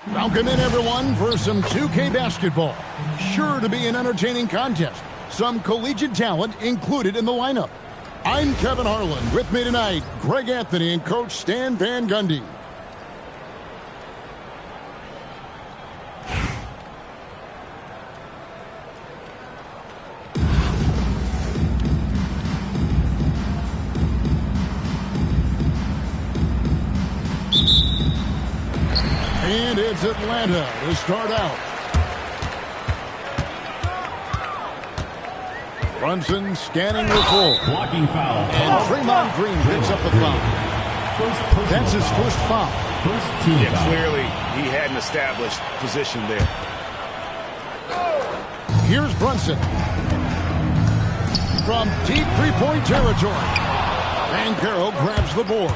Welcome in, everyone, for some 2K basketball. Sure to be an entertaining contest. Some collegiate talent included in the lineup. I'm Kevin Harlan. With me tonight, Greg Anthony and Coach Stan Van Gundy. And it's Atlanta to start out. Brunson scanning the floor. Blocking foul. And Draymond Green picks up the foul. That's his first foul. First team foul. Clearly, he had an established position there. Here's Brunson. From deep three-point territory. Banchero grabs the board.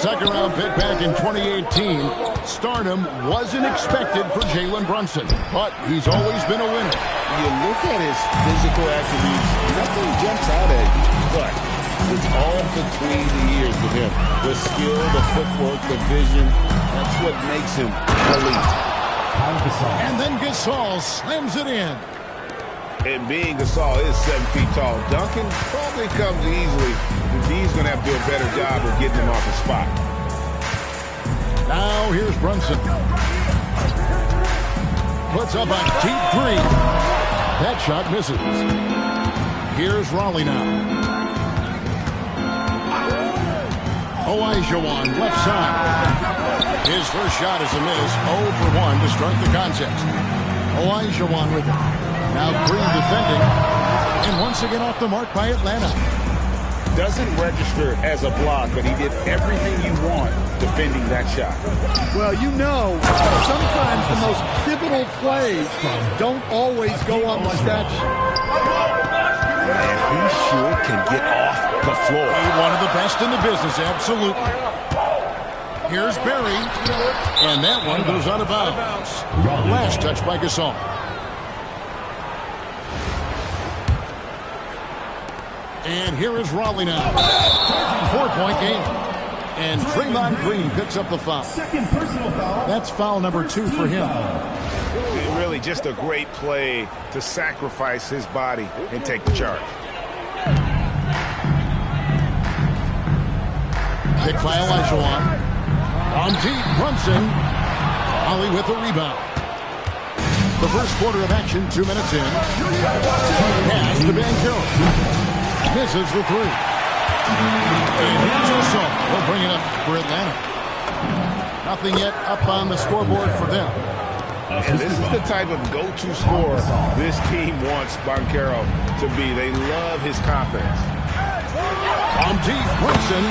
Second-round pick back in 2018. Stardom wasn't expected for Jalen Brunson, but he's always been a winner. You look at his physical attributes, nothing jumps out at you, but it's all between the ears with him. The skill, the footwork, the vision, that's what makes him elite. And then Gasol slams it in. And being Gasol is 7 feet tall, dunking probably comes easily. He's going to have to do a better job of getting him off the spot. Now here's Brunson. Puts up a deep three. That shot misses. Here's Raleigh now. Olajuwon left side. His first shot is a miss. 0 for 1 to start the contest. Olajuwon with it. Now Green defending. And once again off the mark by Atlanta. Doesn't register as a block, but he did everything you want defending that shot. Well, you know, sometimes the most pivotal plays don't always go on the stat sheet. And he sure can get off the floor. One of the best in the business, absolutely. Here's Barry, and that one goes out of bounds. Last touch by Gasol. And here is Raleigh now. 4-point game. And Draymond Green picks up the foul. Second personal foul. That's foul number 2 for him. Really just a great play to sacrifice his body and take the charge. Pick by Olajuwon. On deep, Brunson. Raleigh with the rebound. The first quarter of action, 2 minutes in. Pass to Banchero. Misses the three. And here's Gasol. They'll bring it up for Atlanta. Nothing yet up on the scoreboard for them. And this is the type of go-to scorer this team wants Banchero to be. They love his confidence. On deep, Brunson.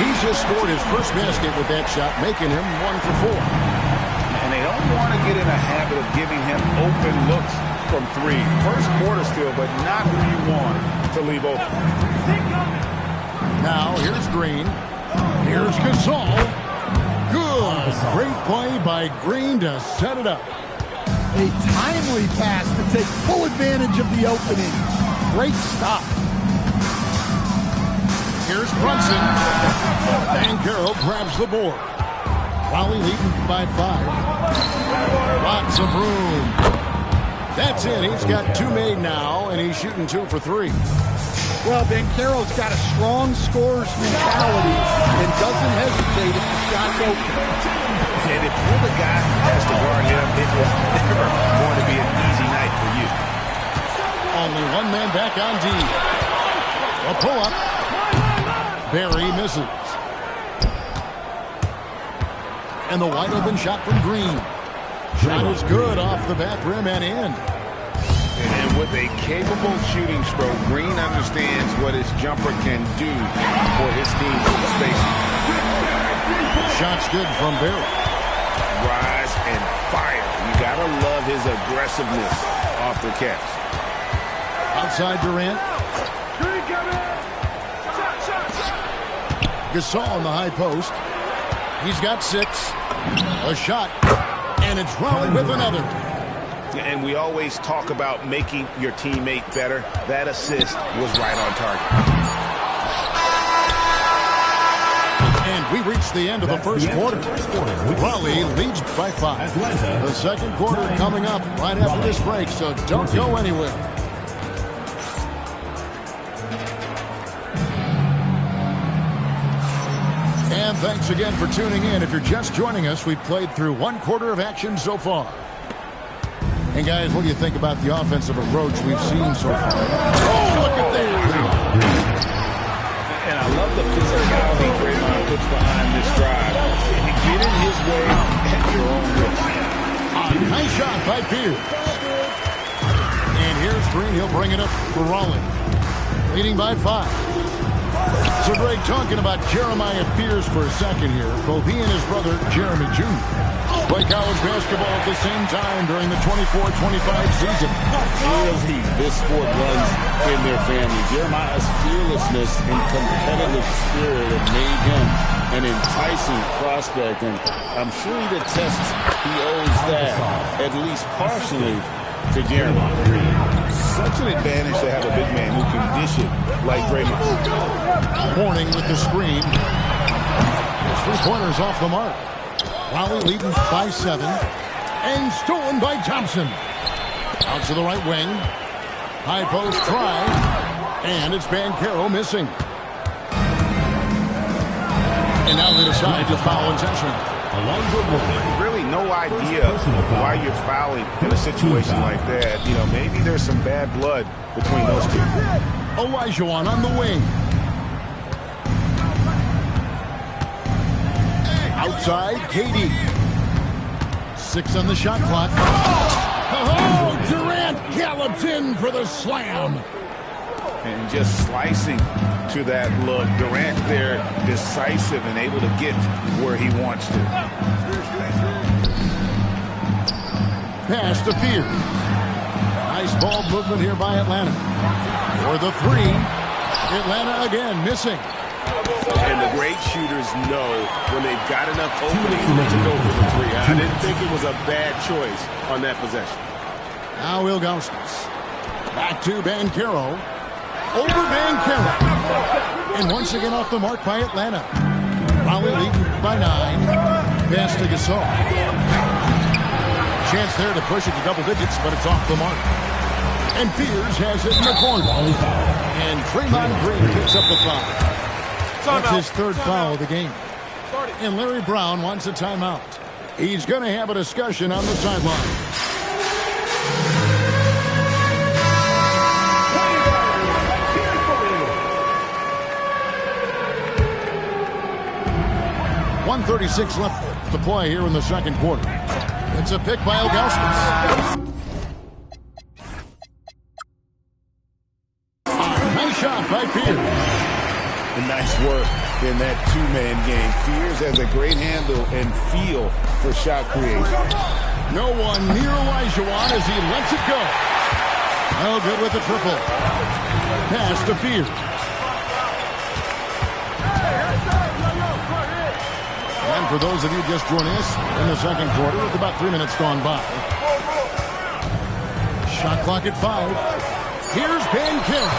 He's just scored his first basket with that shot, making him 1 for 4. And they don't want to get in a habit of giving him open looks from 3. First quarter still, but not who you want to leave open. Now here's Green. Here's Gasol. Good. Great play by Green to set it up. A timely pass to take full advantage of the opening. Great stop. Here's Brunson. Banchero grabs the board. Raleigh leading by 5. Lots of room. That's it. He's got 2 made now, and he's shooting 2 for 3. Well, Banchero's got a strong scorer's mentality and doesn't hesitate if the shot's open. And if you're the guy who has to guard him, it is never going to be an easy night for you. Only 1 man back on D. A pull-up. Barry misses. And the wide-open shot from Green. Shot is good off the back rim and in. And with a capable shooting stroke, Green understands what his jumper can do for his team's spacing. Shot's good from Barry. Rise and fire. You gotta love his aggressiveness off the catch. Outside Durant. Gasol on the high post. He's got 6. A shot. And it's Raleigh with another. And we always talk about making your teammate better. That assist was right on target. And We reached the end of the first quarter. Raleigh leads by 5. The second quarter coming up right after this break, so don't go anywhere. And thanks again for tuning in. If you're just joining us, we've played through one quarter of action so far. And guys, what do you think about the offensive approach we've seen so far? Oh, look at that! And I love the physicality Draymond puts behind this drive. And get in his way at your own risk. A nice shot by Pierce. And here's Green. He'll bring it up for Raleigh. Leading by 5. So, Greg, talking about Jeremiah Fears for a second here. Both he and his brother, Jeremy Jr., play college basketball at the same time during the 24-25 season. This sport runs in their family. Jeremiah's fearlessness and competitive spirit have made him an enticing prospect, and I'm sure he attests he owes that, at least partially, to Jeremiah. Such an advantage to have a big man who can dish it like Draymond. Horning with the screen. The three-pointers off the mark. Raleigh leading by 7. And stolen by Thompson. Out to the right wing. High post try. And it's Banchero missing. And now they decide to foul intentionally. Really no idea why you're fouling in a situation like that. You know, maybe there's some bad blood between those two. Olajuwon on the wing. Outside, KD. 6 on the shot clock. Oh, Durant gallops in for the slam. And just slicing to that look. Durant there, decisive and able to get where he wants to. Pass to Fear. Nice ball movement here by Atlanta. For the 3. Atlanta again missing. And the great shooters know when they've got enough opening to go for the 3. I didn't think it was a bad choice on that possession. Now Ilgauskas. Back to Banchero. Over Banchero. And once again off the mark by Atlanta. Raleigh leading by 9. Pass to Gasol. Chance there to push it to double digits, but it's off the mark. And Fears has it in the corner. And Draymond Green picks up the foul. That's his third foul of the game. And Larry Brown wants a timeout. He's going to have a discussion on the sideline. .136 left to play here in the second quarter. It's a pick by Ilgauskas. Nice shot by Fears. And nice work in that two-man game. Fears has a great handle and feel for shot creation. No one near Olajuwon as he lets it go. Oh, good with the triple. Pass to Fears. And for those of you just joining us in the second quarter, with about 3 minutes gone by. Shot clock at 5. Here's Banchero.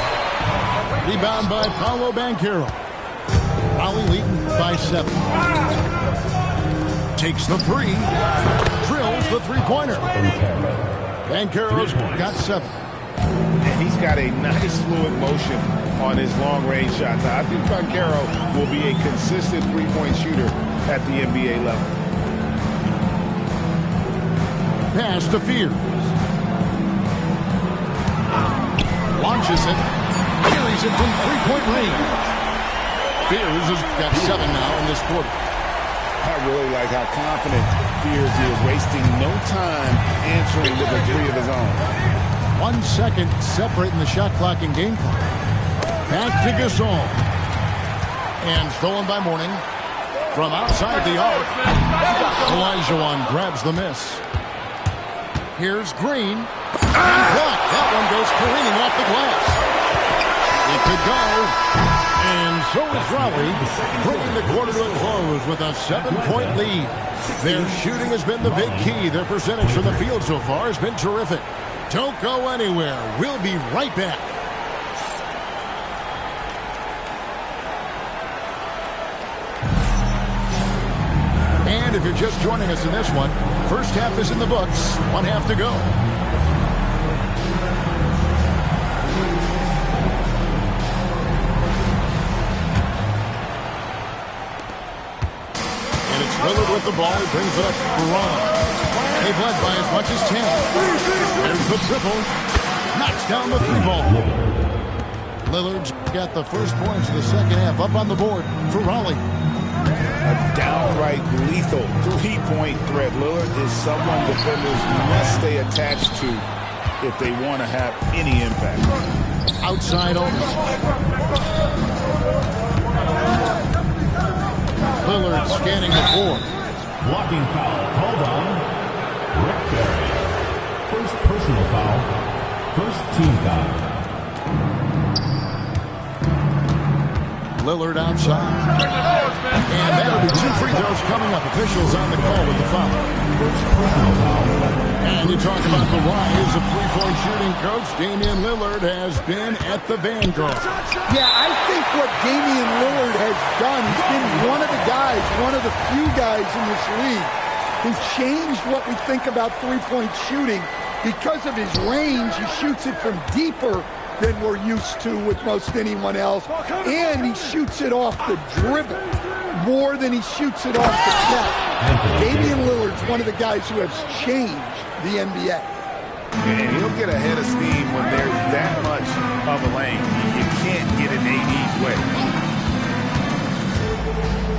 Rebound by Paolo Banchero. Raleigh leading by 7. Takes the 3. Drills the three-pointer. Banchero's got 7. And he's got a nice fluid motion on his long-range shots. I think Banchero will be a consistent three-point shooter at the NBA level. Pass to Fears. Launches it. Carries it from three-point range. Fears has got 7 now in this quarter. I really like how confident Fears is, wasting no time answering with a 3 of his own. 1 second separating the shot clock and game clock. Back to Gasol. And stolen by Mourning. From outside the arc. Olajuwon grabs the miss. Here's Green. And blocked. That one goes careening off the glass. It could go. And so is Raleigh, bringing the quarter to a close with a 7-point lead. Their shooting has been the big key. Their percentage from the field so far has been terrific. Don't go anywhere. We'll be right back. And if you're just joining us in this one, first half is in the books. 1 half to go. And it's Lillard with the ball. He brings it up for Ron. They've led by as much as 10. There's the triple. Knocks down the 3-ball. Lillard's got the first points of the second half up on the board for Raleigh. A downright lethal three-point threat. Lillard is someone defenders must stay attached to if they want to have any impact. Outside only. Lillard scanning the floor. Blocking foul called on Rick Barry. First personal foul. First team foul. Lillard outside. And that'll be 2 free throws coming up. Officials on the call with the foul. First personal foul. And you talk about the rise of three-point shooting, Coach. Damian Lillard has been at the vanguard. Yeah, I think what Damian Lillard has done, he's been one of the guys, one of the few guys in this league who changed what we think about three-point shooting. Because of his range, he shoots it from deeper than we're used to with most anyone else. And he shoots it off the dribble more than he shoots it off the net. Damian Lillard's one of the guys who has changed the NBA. And he'll get ahead of steam when there's that much of a lane. You can't get in AD's way.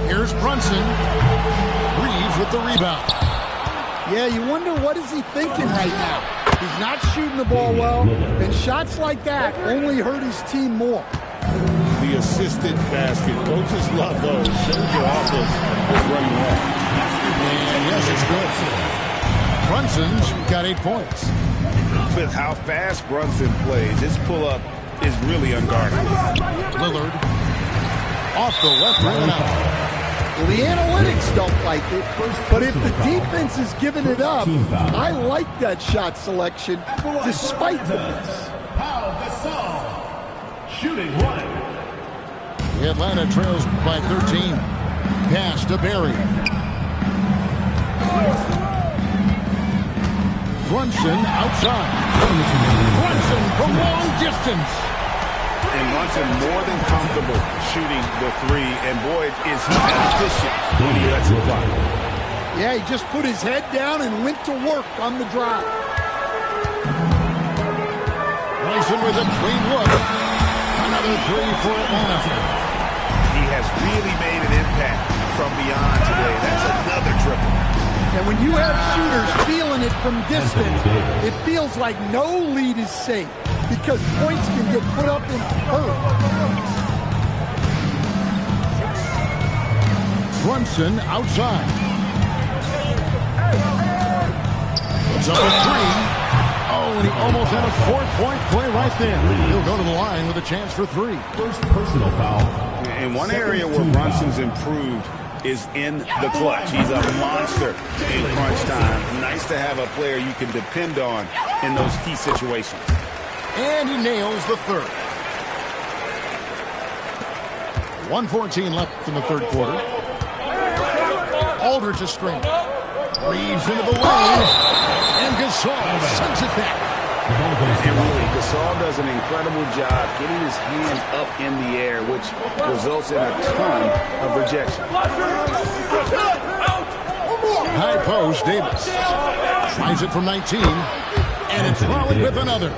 Here's Brunson. Reeves with the rebound. Yeah, you wonder what is he thinking right now. He's not shooting the ball well, and shots like that only hurt his team more. The assisted basket. Coaches love those. Shows your offense is running well. And yes, it's good. Brunson's got 8 points. With how fast Brunson plays, his pull-up is really unguarded. Lillard off the left rim and out. Well, the analytics don't like it, but if the defense is giving it up, I like that shot selection despite the miss. Shooting 1. Atlanta trails by 13. Pass to Barry. Brunson outside. Brunson from long distance. And Brunson more than comfortable shooting the 3. And boy, is he efficient when he lets it fly. Yeah, he just put his head down and went to work on the drive. Brunson with a clean look. Another 3 for Atlanta. He has really made an impact from beyond today. That's another triple. And when you have shooters feeling it from distance, it feels like no lead is safe because points can get put up in hurry. Brunson outside. It's up at 3. Oh, and he almost had a 4-point play right there. He'll go to the line with a chance for 3. First personal foul. In one area where Brunson's improved is in the clutch. He's a monster in crunch time. Nice to have a player you can depend on in those key situations. And he nails the 3rd. 1:14 left in the 3rd quarter. Aldridge a screen. Reeves into the lane. And Gasol sends it back. And really, Gasol does an incredible job getting his hands up in the air, which results in a ton of rejection. High post, Davis. Tries it from 19. And it's Raleigh with another.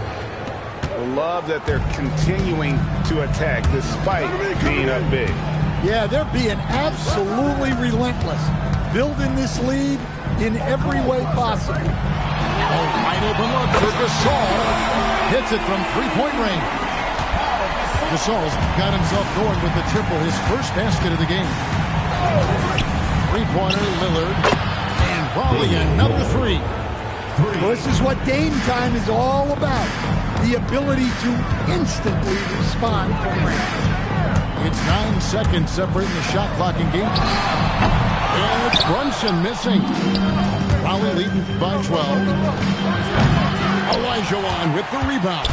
Love that they're continuing to attack despite being up big. Yeah, they're being absolutely relentless. Building this lead in every way possible. A wide open look for Gasol. Hits it from 3-point range. Gasol's got himself going with the triple, his first basket of the game. 3-pointer, Lillard. And Raleigh another 3. Well, this is what game time is all about. The ability to instantly respond from range. It's 9 seconds separating the shot clock in game. And it's Brunson missing. Raleigh leading by 12. Olajuwon with the rebound.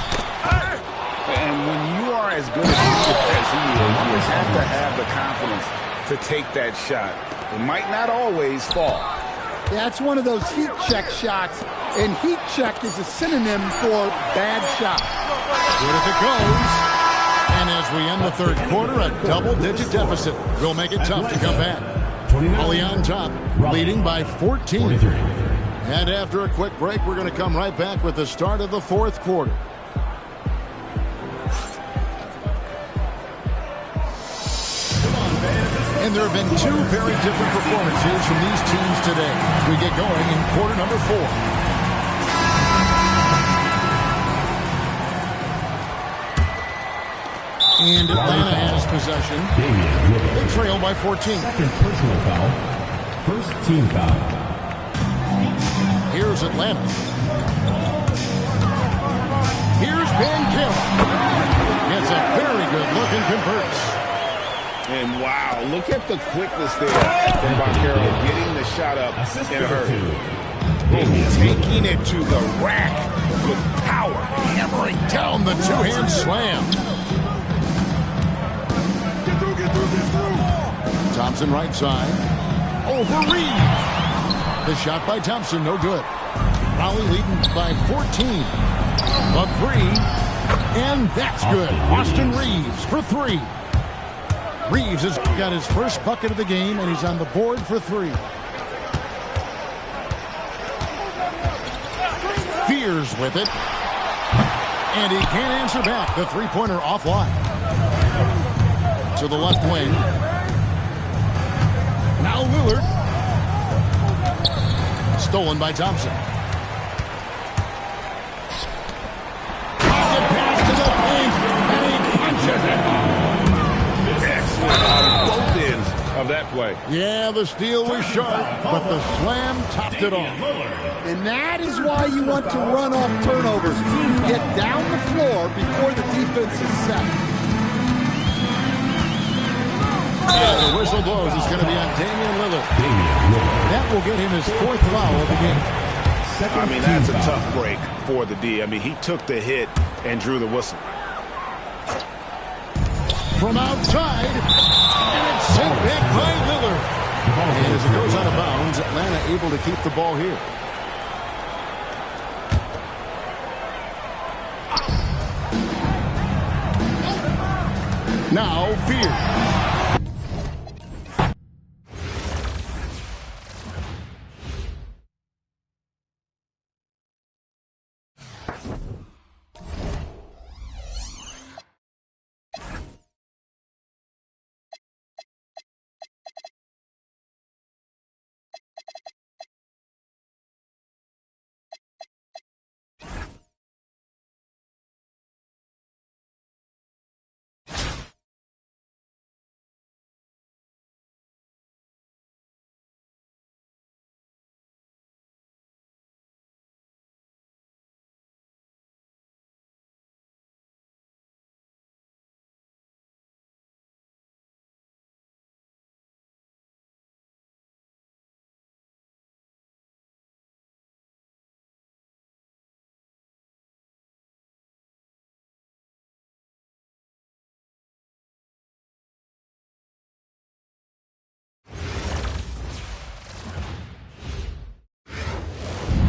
And when you are as good as he is, you have to have the confidence to take that shot. It might not always fall. That's one of those heat check shots, and heat check is a synonym for bad shot. Good if it goes. And as we end the third quarter, a double-digit deficit will make it tough to come back. Raleigh on top, leading by 14. And after a quick break, we're going to come right back with the start of the fourth quarter. And there have been two very different performances from these teams today as we get going in quarter number 4. And Atlanta has possession. They trail by 14. Second personal foul. First team foul. Here's Atlanta. Here's Banchero. Gets a very good look and converts. And wow, look at the quickness there from Banchero getting the shot up in a hurry. Taking it to the rack with power. Hammering down the two-hand slam. Thompson right side. Over Reeves. The shot by Thompson, no good. Raleigh leading by 14. A three. And that's good. Austin Reeves for 3. Reeves has got his first bucket of the game, and he's on the board for 3. Fears with it. And he can't answer back. The three-pointer offline. To the left wing. Now Lillard. Stolen by Thompson. Pocket pass to the paint, and he punches it. Excellent on both ends of that play. Yeah, the steal was sharp, but the slam topped it off. And that is why you want to run off turnovers. You get down the floor before the defense is set. Yeah, the whistle blows. It's going to be on Damian Lillard. That will get him his 4th foul of the game. I mean, that's a tough break for the D. I mean, he took the hit and drew the whistle. From outside, and it's sent back by Lillard. And as it goes out of bounds, Atlanta able to keep the ball here. Now, Fear.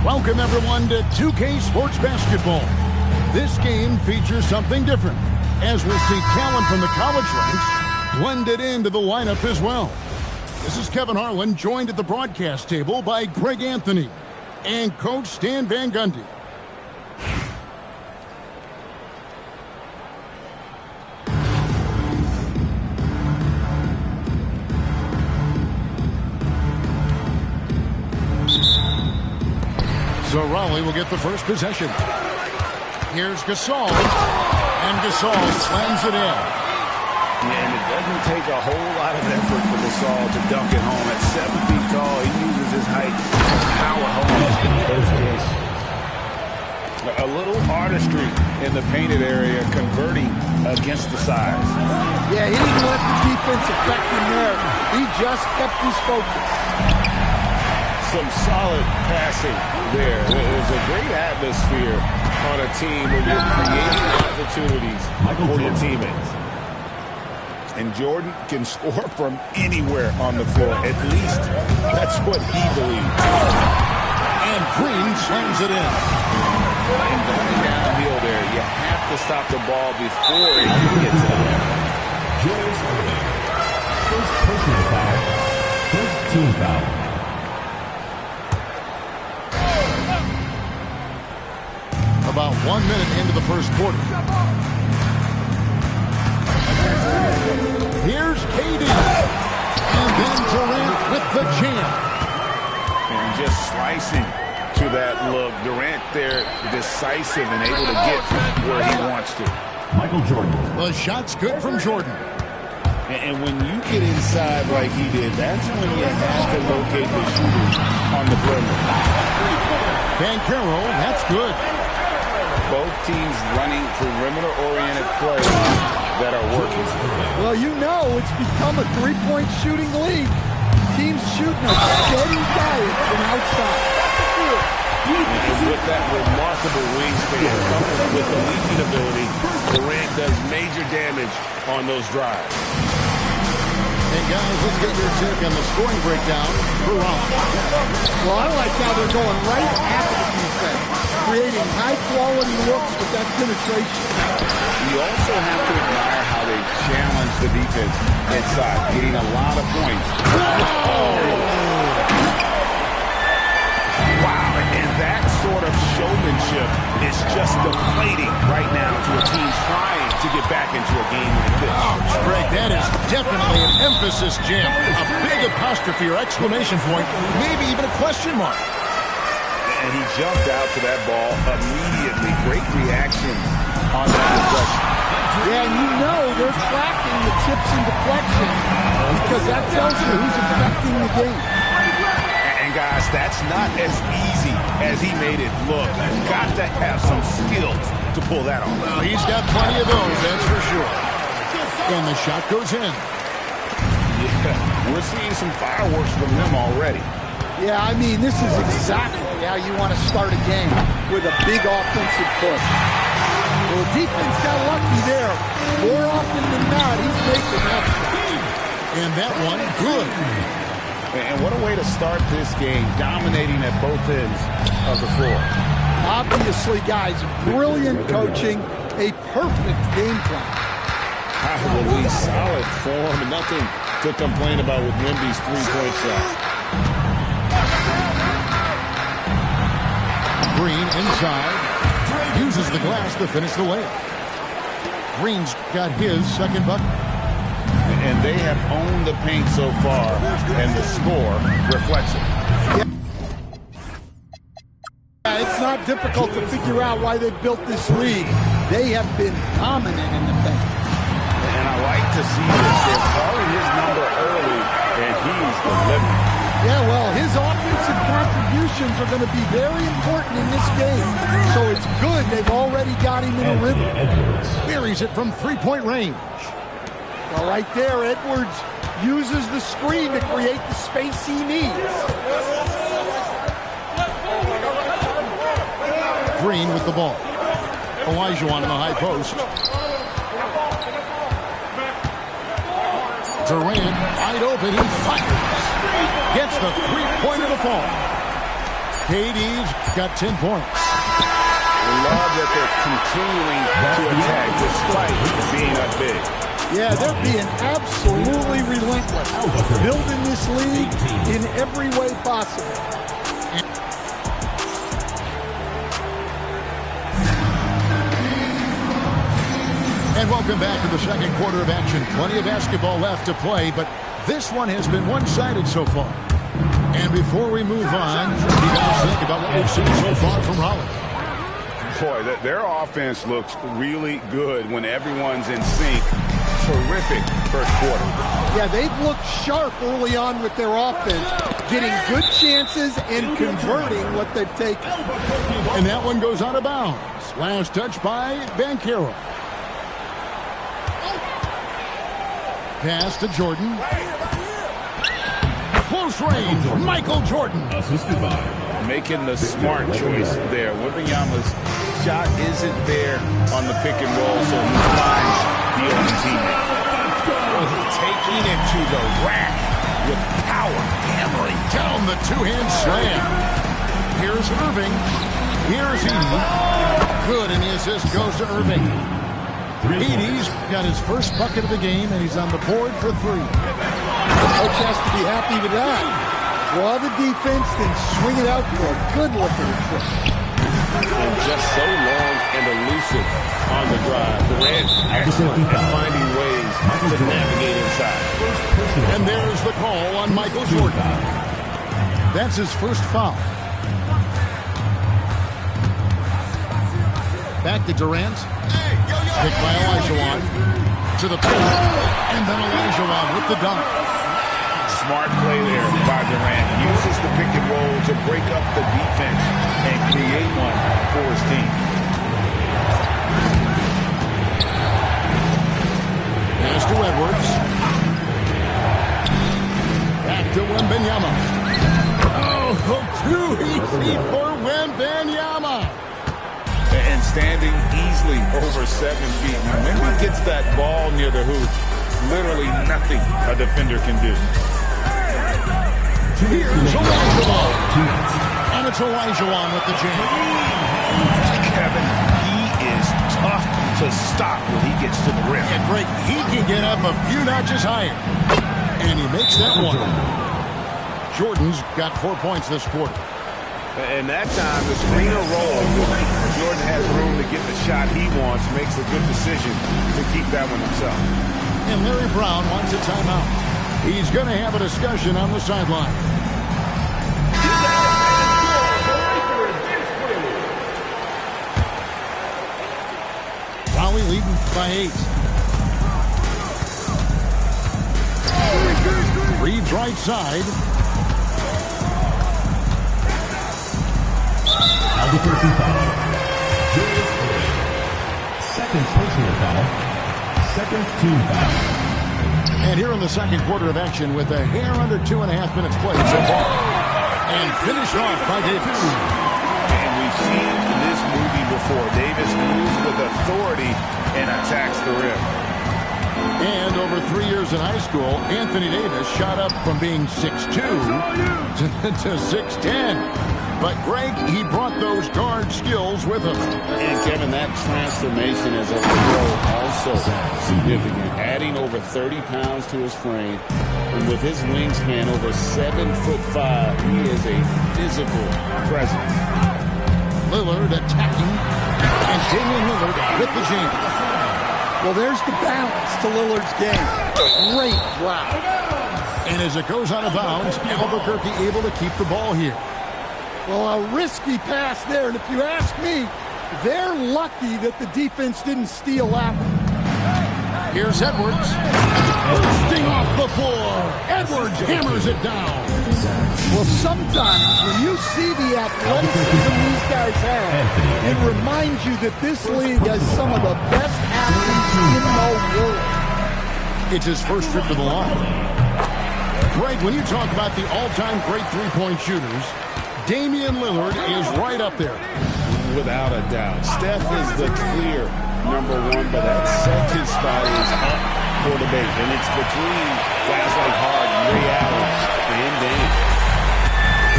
Welcome, everyone, to 2K Sports Basketball. This game features something different, as we'll see talent from the college ranks blended into the lineup as well. This is Kevin Harlan, joined at the broadcast table by Greg Anthony and Coach Stan Van Gundy. So Raleigh will get the first possession. Here's Gasol, and Gasol slams it in. And it doesn't take a whole lot of effort for Gasol to dunk it home. At 7 feet tall, he uses his height to power home in those cases. A little artistry in the painted area, converting against the size. Yeah, he didn't let the defense affect him there. He just kept his focus. Some solid passing there. There's a great atmosphere on a team when you're creating opportunities for your teammates. And Jordan can score from anywhere on the floor. At least that's what he believes. And Green slams it in. And going downhill there, you have to stop the ball before it can get to the rim. Julius Erving. First personal foul. First team foul. About 1 minute into the first quarter. Here's KD. And then Durant with the jam. And just slicing to that look. Durant there, decisive and able to get to where he wants to. Michael Jordan. The shot's good from Jordan. And when you get inside like he did, that's when you have to locate the shooters on the perimeter. Bankero, that's good. Both teams running perimeter-oriented plays that are working. Well, you know it's become a three-point shooting league. Teams shooting a steady diet from outside. And with that remarkable wingspan coupled with the leaping ability, Durant does major damage on those drives. And guys, let's get your take on the scoring breakdown for Rollins. Well, I like how they're going right after the defense, creating high-quality looks with that penetration. You also have to admire how they challenge the defense inside, getting a lot of points. Wow, and that sort of showmanship is just deflating right now to a team trying to get back into a game like this. Ouch, Greg, that is definitely an emphasis jam. A big apostrophe or exclamation point, maybe even a question mark. And he jumped out to that ball immediately. Great reaction on that deflection. Yeah, and you know they're tracking the tips and deflections because that tells you who's affecting the game. And guys, that's not as easy as he made it look. You've got to have some skills to pull that off. Well, he's got plenty of those, that's for sure. And the shot goes in. Yeah, we're seeing some fireworks from them already. Yeah, I mean, this is exactly how you want to start a game, with a big offensive push. Well, the defense got lucky there. More often than not, he's making that shot. And that one, good. And what a way to start this game, dominating at both ends of the floor. Obviously, guys, brilliant coaching, a perfect game plan. Probably solid form, and nothing to complain about with Wemby's three-point shot. Green inside. Uses the glass to finish the layup. Green's got his second bucket. And they have owned the paint so far, and the score reflects it. Yeah, it's not difficult to figure out why they built this league. They have been dominant in the paint. And I like to see this. They're calling his number early, and he's delivering. Yeah, well, his offensive contributions are going to be very important in this game. So it's good they've already got him in a rhythm. Buries it from three-point range. Well, right there, Edwards uses the screen to create the space he needs. Green with the ball. Olajuwon in the high post. Durant wide open. He fires. Gets the three-pointer to fall. KD's got 10 points. I love that they're continuing to attack despite being up big. Yeah, they're being absolutely relentless. Building this league in every way possible. And welcome back to the second quarter of action. Plenty of basketball left to play, but this one has been one-sided so far. And before we move on, what do you guys think about what we've seen so far from Rollins? Boy, their offense looks really good when everyone's in sync. Terrific first quarter. Yeah, they've looked sharp early on with their offense, getting good chances and converting what they've taken. And that one goes out of bounds. Last touch by Bankero. Pass to Jordan. Close range, Michael Jordan. Assisted by. Making the smart choice there. Wembanyama's shot isn't there on the pick and roll, so he finds the open teammate. Well, taking it to the rack with power, hammering Down the two-hand slam. Here's Irving. Here's Edey. Good, and the assist goes to Irving. Edey's got his first bucket of the game, and he's on the board for 3. The coach has to be happy with that. Draw the defense, then swing it out for a good look at it. And just so long and elusive on the drive. Durant excellent at finding ways to navigate inside. And there's the call on Michael Jordan. That's his first foul. Back to Durant. Picked by Olajuwon. To the paint. And then Olajuwon with the dunk. Smart play there by Durant. Uses the pick and roll to break up the defense and create one for his team. Pass to Edwards. Back to Wembanyama. Oh, too easy for Wembanyama. And standing easily over 7 feet. When he gets that ball near the hoop, literally nothing a defender can do. Here's Olajuwon. And it's Olajuwon with the jam. Kevin, he is tough to stop when he gets to the rim. And great, he can get up a few notches higher. And he makes that one. Jordan's got 4 points this quarter. And that time, the screener roll, Jordan has room to get the shot he wants, makes a good decision to keep that one himself. And Larry Brown wants a timeout. He's going to have a discussion on the sideline. Raleigh leading by 8. Reeves right side. Defensive foul. Second personal foul. Second team foul. And here in the second quarter of action with a hair under 2.5 minutes played so far. And finished off by Davis. And we've seen this movie before. Davis moves with authority and attacks the rim. And over 3 years in high school, Anthony Davis shot up from being 6'2" to 6'10". But Greg, he brought those guard skills with him. And Kevin, that transformation as a pro also significant. Adding over 30 pounds to his frame. And with his wingspan over 7'5", he is a physical presence. Lillard attacking. And Damian Lillard with the jam. Well, there's the balance to Lillard's game. Great block. And as it goes out of bounds, Albuquerque able to keep the ball here. Well, a risky pass there, and if you ask me, they're lucky that the defense didn't steal that one. Here's Edwards. Bursting off the floor. Edwards hammers it down. Well, sometimes when you see the athleticism these guys have, it reminds you that this league has some of the best athletes in the world. It's his first trip to the line. Greg, when you talk about the all-time great three-point shooters, Damian Lillard is right up there. Without a doubt. Steph is the clear number 1, but that second spot is up for debate. And it's between guys like Harden, Ray Allen, and Dame.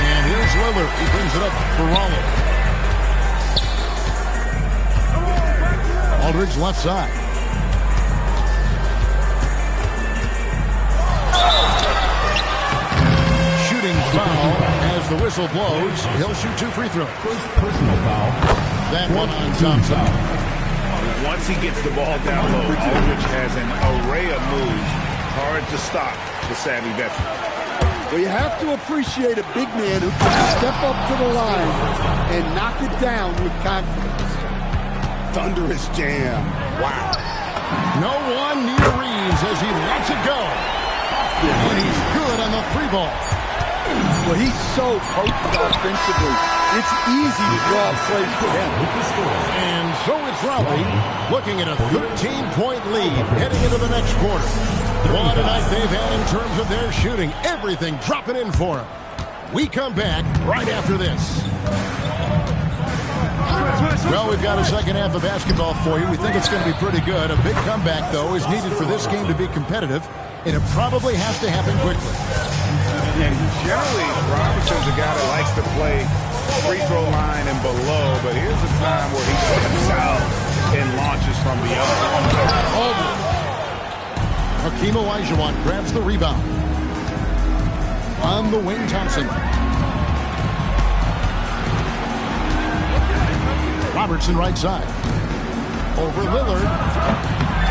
And here's Lillard. He brings it up for Raleigh. Aldridge left side. Shooting foul. As the whistle blows, he'll shoot 2 free throws. First personal foul. That one on Thompson. Once he gets the ball down low, Aldridge has an array of moves. Hard to stop the savvy veteran. Well, you have to appreciate a big man who can step up to the line and knock it down with confidence. Thunderous jam. Wow. No one near Reeves as he lets it go. And he's good on the 3-ball. Well, he's so potent offensively. It's easy to draw plays for him. And so it's Raleigh looking at a 13-point lead heading into the next quarter. What a night they've had in terms of their shooting. Everything dropping in for them. We come back right after this. Well, we've got a second half of basketball for you. We think it's going to be pretty good. A big comeback, though, is needed for this game to be competitive. and it probably has to happen quickly. And generally, Robertson's a guy that likes to play free throw line and below, but here's a time where he steps out and launches from beyond. Hakeem Olajuwon grabs the rebound. On the wing, Thompson. Robertson right side. Over Lillard.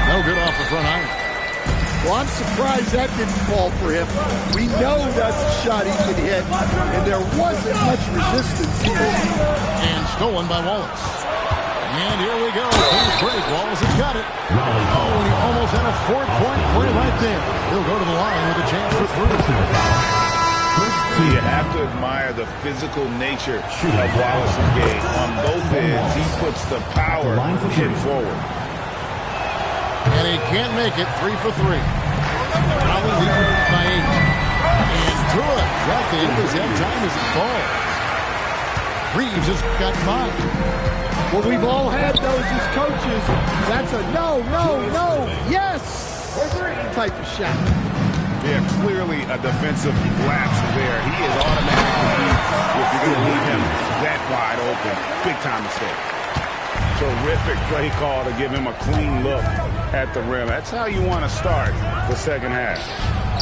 No good off the front iron. Well, I'm surprised that didn't fall for him. We know that's a shot he could hit, and there wasn't much resistance here. And stolen by Wallace. And here we go. Please break. Wallace has got it. Oh, and he almost had a 4-point play right there. He'll go to the line with a chance for three. You have to admire the physical nature of Wallace's game. On both ends, he puts the power hit forward. And he can't make it. 3 for 3. Raleigh leading by 8. And good. Right the end of his head time as it falls. Reeves has got 5. Well, we've all had those as coaches. That's a no, yes type of shot. Yeah, clearly a defensive lapse there. He is automatically beat if you're going to leave him that wide open. Big time mistake. Terrific play call to give him a clean look at the rim. That's how you want to start the second half.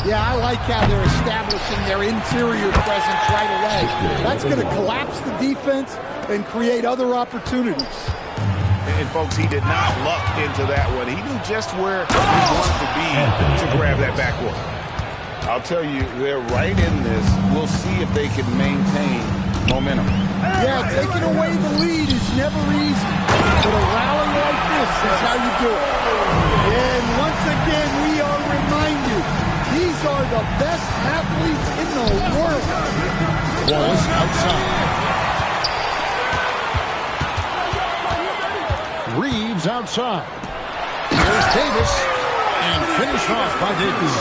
Yeah, I like how they're establishing their interior presence right away. That's going to collapse the defense and create other opportunities. And folks, he did not luck into that one. He knew just where he wanted to be to grab that backboard. I'll tell you, they're right in this. We'll see if they can maintain momentum. Yeah, taking away the lead is never easy. But a rally like this is how you do it. And once again, we are reminded, these are the best athletes in the world. Wallace outside. Reeves outside. Here's Davis. And finished off by Davis.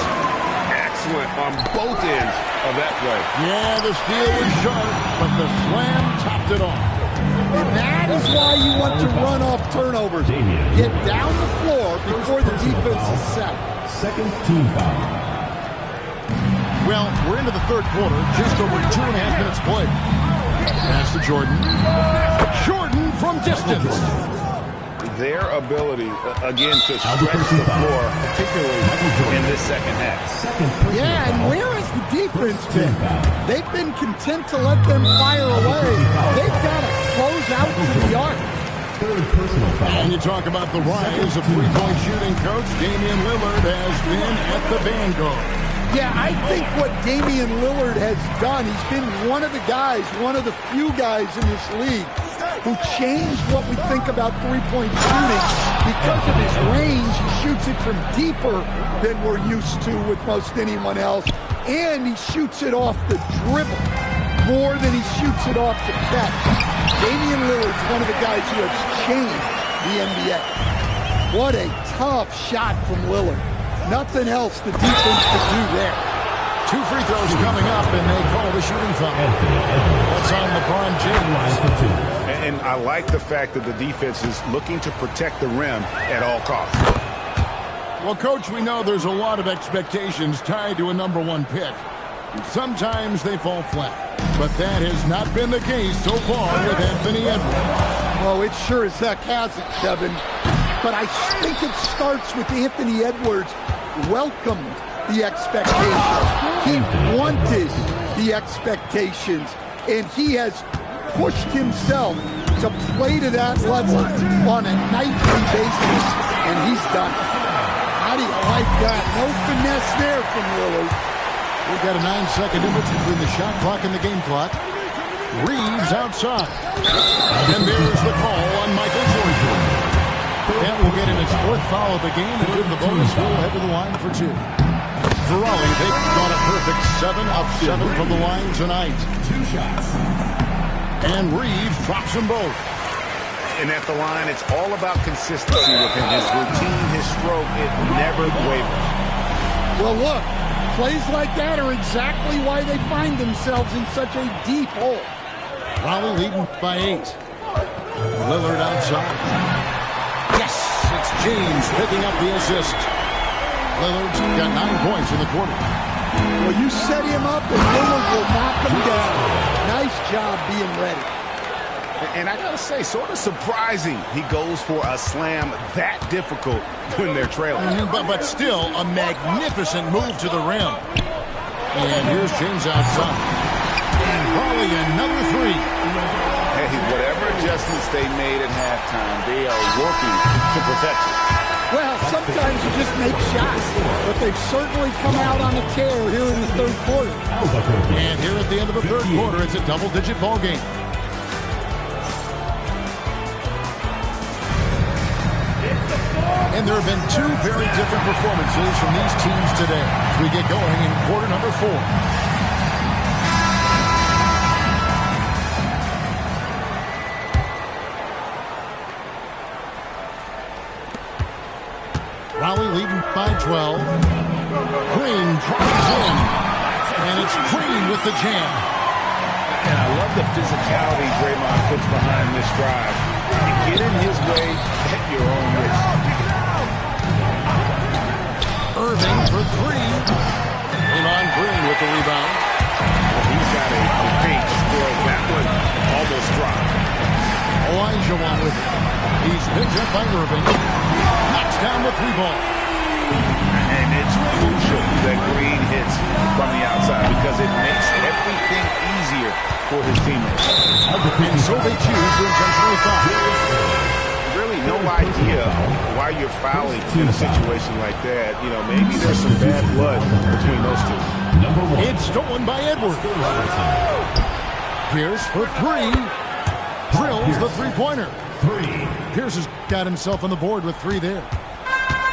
Excellent on both ends of that play. Yeah, the steal was sharp, but the slam topped it off. And that is why you want to run off turnovers. Get down the floor before the defense is set. Second team foul. Well, we're into the third quarter, just over 2.5 minutes played. Pass to Jordan. Jordan from distance. Their ability, again, to stretch the floor, particularly in this second half. Yeah, and where has the defense been? They've been content to let them fire away. They've got to close out to the arc. And you talk about the rise of three-point shooting, Coach. Damian Lillard has been at the vanguard. Yeah, I think what Damian Lillard has done, he's been one of the guys, one of the few guys in this league who changed what we think about three-point shooting. Because of his range, he shoots it from deeper than we're used to with most anyone else. And he shoots it off the dribble more than he shoots it off the catch. Damian Lillard's one of the guys who has changed the NBA. What a tough shot from Lillard. Nothing else the defense could do there. 2 free throws coming up, and they call the shooting foul. That's on LeBron James. And I like the fact that the defense is looking to protect the rim at all costs. Well, Coach, we know there's a lot of expectations tied to a #1 pick. Sometimes they fall flat, but that has not been the case so far with Anthony Edwards. Oh, it sure as heck hasn't, Kevin. But I think it starts with Anthony Edwards welcomed the expectations. He wanted the expectations, and he has pushed himself to play to that level on a nightly basis, and he's done it. How do you like that? No finesse there from Lillard. We've got a 9-second difference between the shot clock and the game clock. Reeves outside. And there's the call on Michael Jordan. That will get him his 4th foul of the game and give the bonus will head to the line for 2. For Raleigh, they've gone a perfect 7 of 7 from the line tonight. 2 shots. And Reeves drops them both. And at the line, it's all about consistency with him. His routine, his stroke, it never wavers. Well, look, plays like that are exactly why they find themselves in such a deep hole. Raleigh leading by 8. Lillard outside. Yes, it's James picking up the assist. Lillard's got 9 points in the quarter. Well, you set him up and Lillard will knock him down. Nice job being ready. And I got to say, sort of surprising he goes for a slam that difficult when they're trailing. But still, a magnificent move to the rim. And here's James outside. And Raleigh another 3. Hey, whatever adjustments they made at halftime, they are working to perfection. Well, sometimes you just make shots, but they've certainly come out on a tear here in the third quarter. And here at the end of the third quarter, it's a double-digit ball game. And there have been 2 very different performances from these teams today as we get going in quarter number 4. Raleigh leading by 12. Green drives in. And it's Green with the jam. And I love the physicality Draymond puts behind this drive. You get in his way at your own risk. Irving for 3. Draymond Green with the rebound. Well, he's got a great score. That one almost dropped. Elijah with it. He's picked up by Irving. Knocks down the 3-ball. And it's crucial that Green hits from the outside because it makes everything easier for his teammates. And so they choose to intentionally foul. Really no idea why you're fouling in a situation like that. You know, maybe there's some bad blood between those two. It's stolen by Edwards. Pierce for 3. Drills the 3-pointer. Pierce has got himself on the board with 3 there.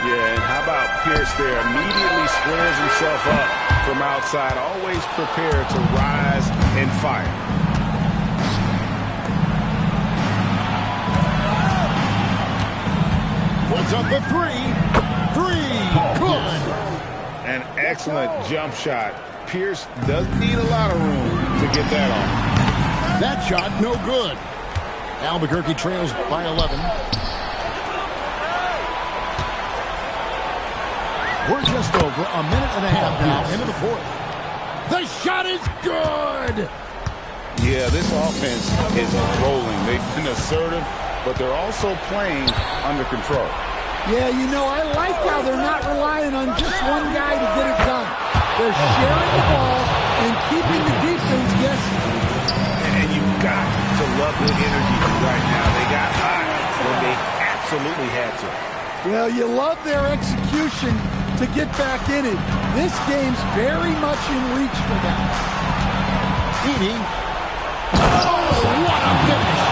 Yeah, and how about Pierce there? Immediately squares himself up from outside, always prepared to rise and fire. Puts up the 3. Good. An excellent jump shot. Pierce doesn't need a lot of room to get that off. That shot no good. Albuquerque trails by 11. We're just over a minute and a half now into the 4th. The shot is good! Yeah, this offense is rolling. They've been assertive, but they're also playing under control. Yeah, you know, I like how they're not relying on just one guy to get it done. They're sharing the ball and keeping the defense guessing. And you've got to love the energy right now. They got hot when they absolutely had to. Well, you love their execution to get back in it. This game's very much in reach for them. Edie. Oh, what a finish!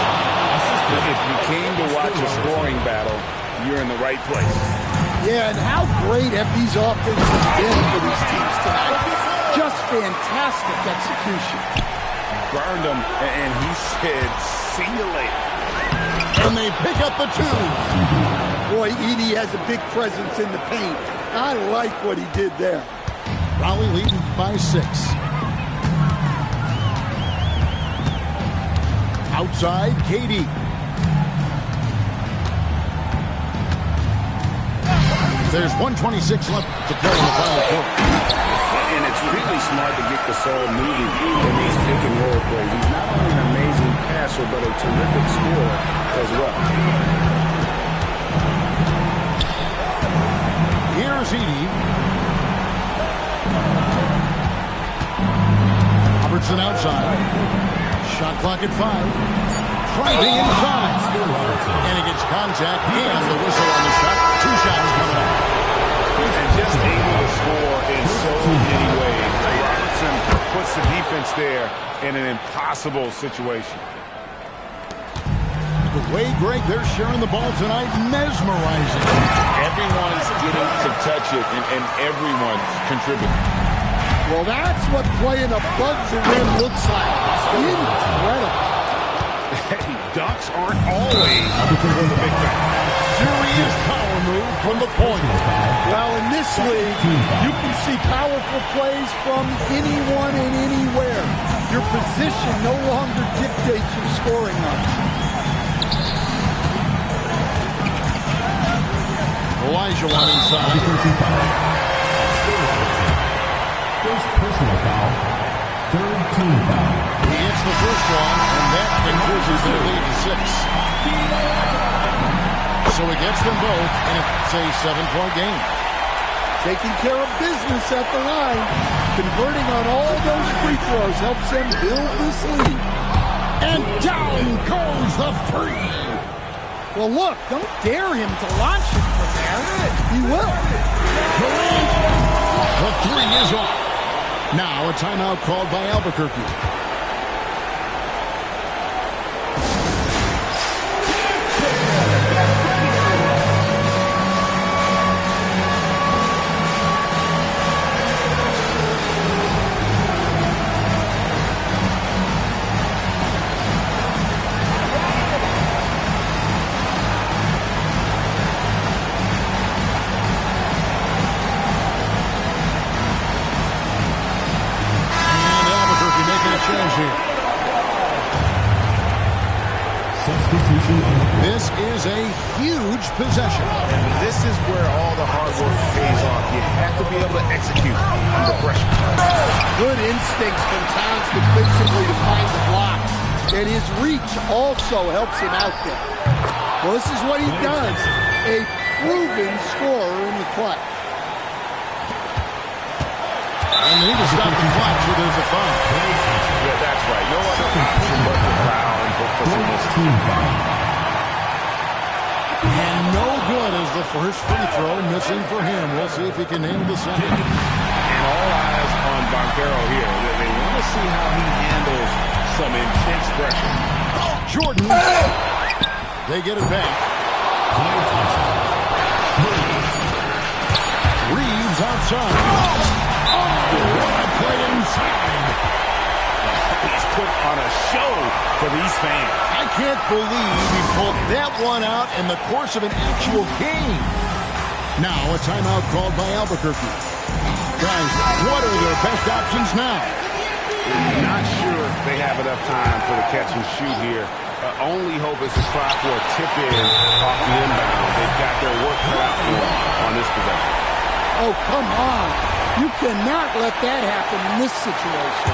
If you came to watch a scoring battle, you're in the right place. Yeah, and how great have these offenses been for these teams tonight? Just fantastic execution. Burned him, and he said, see you later. And they pick up the 2. Boy, Edie has a big presence in the paint. I like what he did there. Raleigh leading by 6. Outside, KD. There's 1:26 left to play in the final quarter. And it's really smart to get Gasol moving in these pick and roll plays. He's not only an amazing passer, but a terrific scorer as well. Here's Edie. Robertson outside. Shot clock at 5. Driving inside. And he gets contact and the whistle on the shot. 2 shots coming up. And just able to score in so many ways. Robertson puts the defense there in an impossible situation. The way, Greg, they're sharing the ball tonight, mesmerizing. Everyone's getting to touch it, and everyone's contributing. Well, that's what playing above the rim looks like. Incredible. Hey, dunks aren't always for the big guy. Serious power move from the point. Well, in this league, you can see powerful plays from anyone and anywhere. Your position no longer dictates your scoring line. Elijah inside. personal foul. Third team foul. He hits the first one, and that increases their lead to 6. So he gets them both, and it's a 7-point game. Taking care of business at the line. Converting on all those free throws helps them build this lead. And down goes the free. Well, look, don't dare him to launch it from there. He will. The three is off. Now a timeout called by Albuquerque. This is a huge possession. And this is where all the hard work pays off. You have to be able to execute under pressure. Good instincts from Towns defensively to find the block. And his reach also helps him out there. Well, this is what he does. A proven scorer in the clutch. And they need to stop the clock so there's a foul. Yeah, that's right. No other option but to foul and hope for some team foul. And no good as the first free throw missing for him. We'll see if he can nail the second. And all eyes on Banchero here. They want to see how he handles some intense pressure. Jordan. They get it back. Reeves outside. What a play inside. He's put on a show for these fans. I can't believe he pulled that one out in the course of an actual game. Now a timeout called by Albuquerque. Guys, what are their best options now? Not sure they have enough time for the catch and shoot here. Only hope is to try for a tip-in off the inbound. They've got their work cut out for them on this possession. Oh, come on. You cannot let that happen in this situation.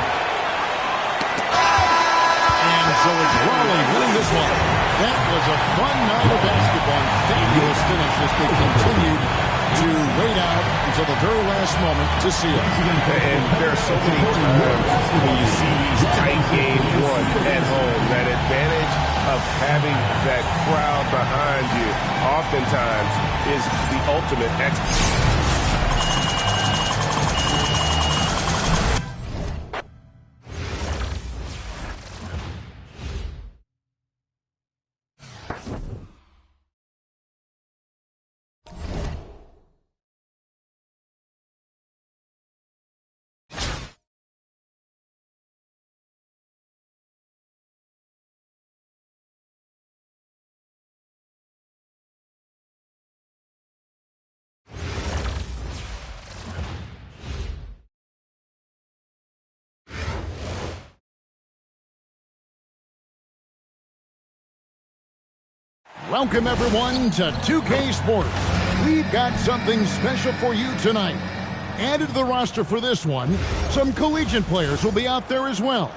And so it's Raleigh winning this one. That was a fun night of basketball. Fabulous finish as they continued to wait out until the very last moment to see it. And there are so many times when you see these tight games won at home, that advantage of having that crowd behind you oftentimes is the ultimate expert. Welcome, everyone, to 2K Sports. We've got something special for you tonight. Added to the roster for this one, some collegiate players will be out there as well.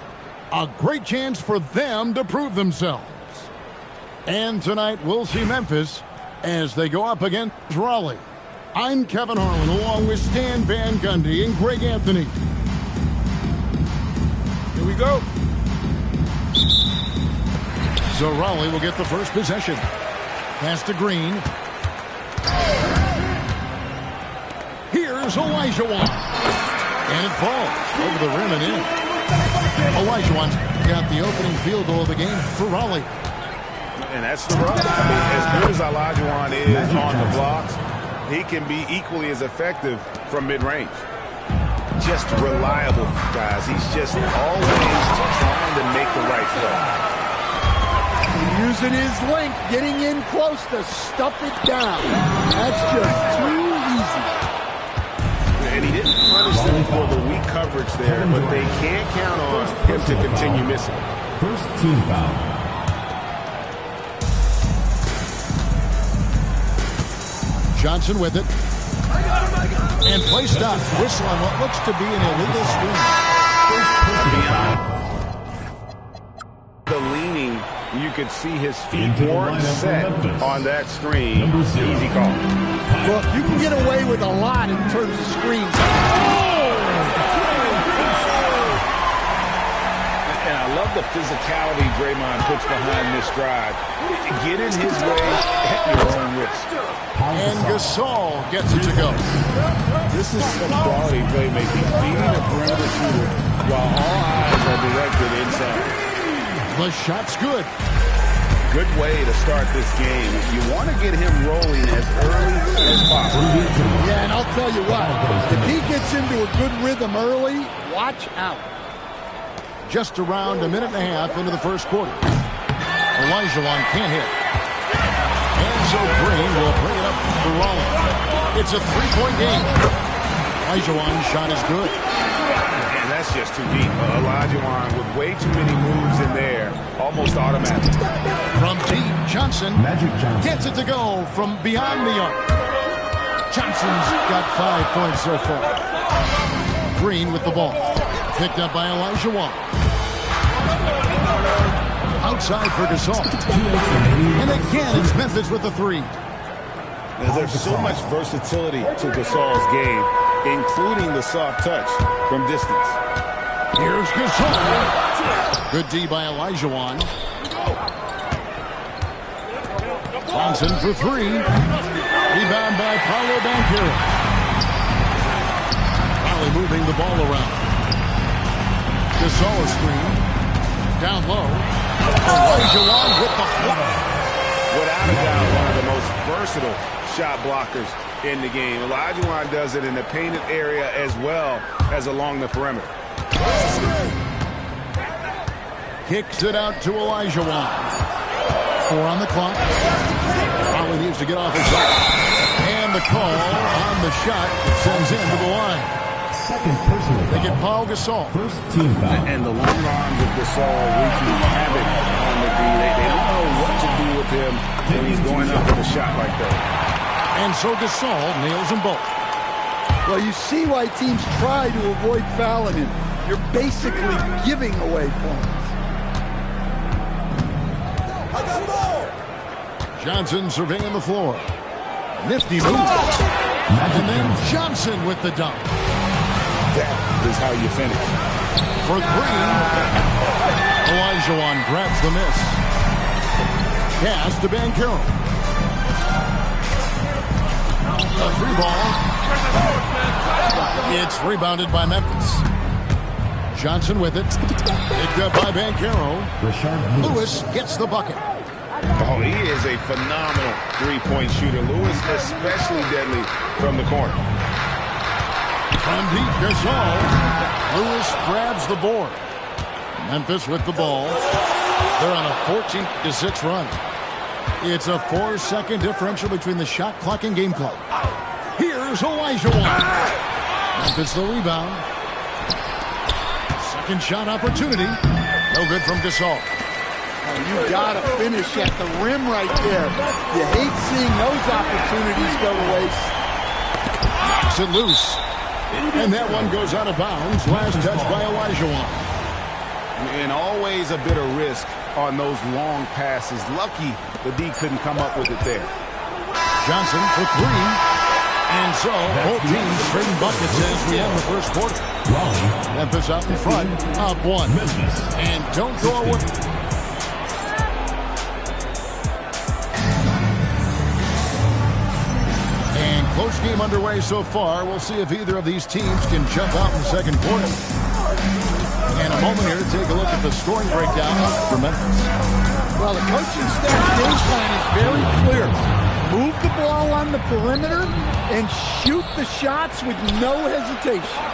A great chance for them to prove themselves. And tonight, we'll see Memphis as they go up against Raleigh. I'm Kevin Harlan, along with Stan Van Gundy and Greg Anthony. Here we go. So Raleigh will get the first possession. Pass to Green. Here's Olajuwon. And it falls over the rim and in. Olajuwon's got the opening field goal of the game for Raleigh. And that's the rub. I mean, as good as Olajuwon is on the blocks, he can be equally as effective from mid-range. Just reliable, guys. He's just always trying to make the right play. Using his length, getting in close to stuff it down. That's just too easy. And he didn't punish them for the weak coverage there, but they can't count on him to continue missing. First team foul. Johnson with it. And play stop. Whistle on what looks to be an illegal swing. The leaning, you could see his feet weren't set on that screen. Easy call. Look, you can get away with a lot in terms of screens. And I love the physicality Draymond puts behind this drive. Get in his way at your own risk. And Gasol gets it to go. This is some quality playmaking. Beating a perimeter shooter while all eyes are directed inside. The shot's good. Good way to start this game. You want to get him rolling as early as possible. Yeah, and I'll tell you what, if he gets into a good rhythm early, watch out. Just around a minute and a half into the first quarter. Olajuwon can't hit. And so Green will bring it up for Rollins. It's a three-point game. Olajuwon's shot is good. And that's just too deep. Olajuwon with way too many moves in there. Almost automatic. From deep, Johnson Magic Johnson gets it to go from beyond the arc. Johnson's got 5 points so far. Green with the ball. Picked up by Olajuwon. Outside for Gasol. And again, it's Memphis with the three. There's so much versatility to Gasol's game, including the soft touch from distance. Here's Gasol. Good D by Olajuwon. Johnson for three. Rebound by Paolo Banchero. Finally moving the ball around. Gasol screen. Down low. Olajuwon with the block. Without a doubt, one of the most versatile shot blockers in the game. Olajuwon does it in the painted area as well as along the perimeter. Kicks it out to Olajuwon. 4 on the clock. Probably needs to get off his back. And the call on the shot sends him to the line. Second personal They get foul. Paul Gasol. First team foul. And the long arms of Gasol wreaking havoc on the D. They don't know what to do with him when he's going up with a shot like that. And so Gasol nails them both. Well, you see why teams try to avoid fouling him. You're basically giving away points. Johnson surveying the floor. Nifty move. And then Johnson with the dunk. That is how you finish. For three. Olajuwon grabs the miss. Pass to Banchero. A free ball. It's rebounded by Memphis. Johnson with it. Picked up by Banchero. Rashard Lewis gets the bucket. Oh, he is a phenomenal three-point shooter. Lewis especially deadly from the corner. From deep, Gasol. Lewis grabs the board. Memphis with the ball. They're on a 14-6 run. It's a 4-second differential between the shot clock and game clock. Here's Olajuwon. Memphis the rebound. Second shot opportunity. No good from Gasol. You gotta finish at the rim right there. You hate seeing those opportunities go to waste. Knocks it loose. And that one goes out of bounds. Last touch by Olajuwon. And always a bit of risk on those long passes. Lucky the D couldn't come up with it there. Johnson for three. And so both teams trading buckets as we end the first quarter. Memphis out in front, up one. And don't go away. Close game underway so far. We'll see if either of these teams can jump out in the second quarter. And a moment here to take a look at the scoring breakdown for Memphis. Well, the coaching staff's game plan is very clear. Move the ball on the perimeter and shoot the shots with no hesitation.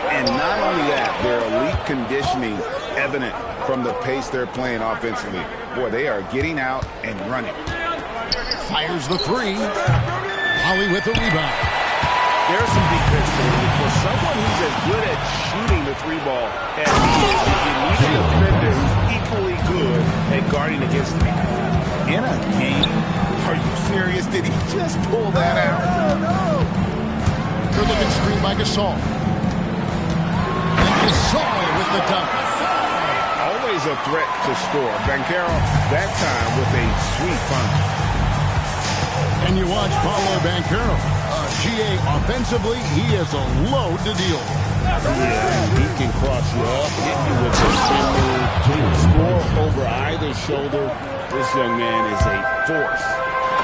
And not only that, their elite conditioning evident from the pace they're playing offensively. Boy, they are getting out and running. Fires the three. Holly with the rebound. There's some defense to it. For someone who's as good at shooting the three ball as he is, you need a defender who's equally good at guarding against him. In a game? Are you serious? Did he just pull that out? Good looking screen by Gasol. And Gasol with the dunk. Always a threat to score. Banchero, that time with a sweet find. And you watch Paolo Banchero. GA offensively, he is a load to deal with. Yeah, he can cross you up, hit you with a spin move, score over either shoulder. This young man is a force.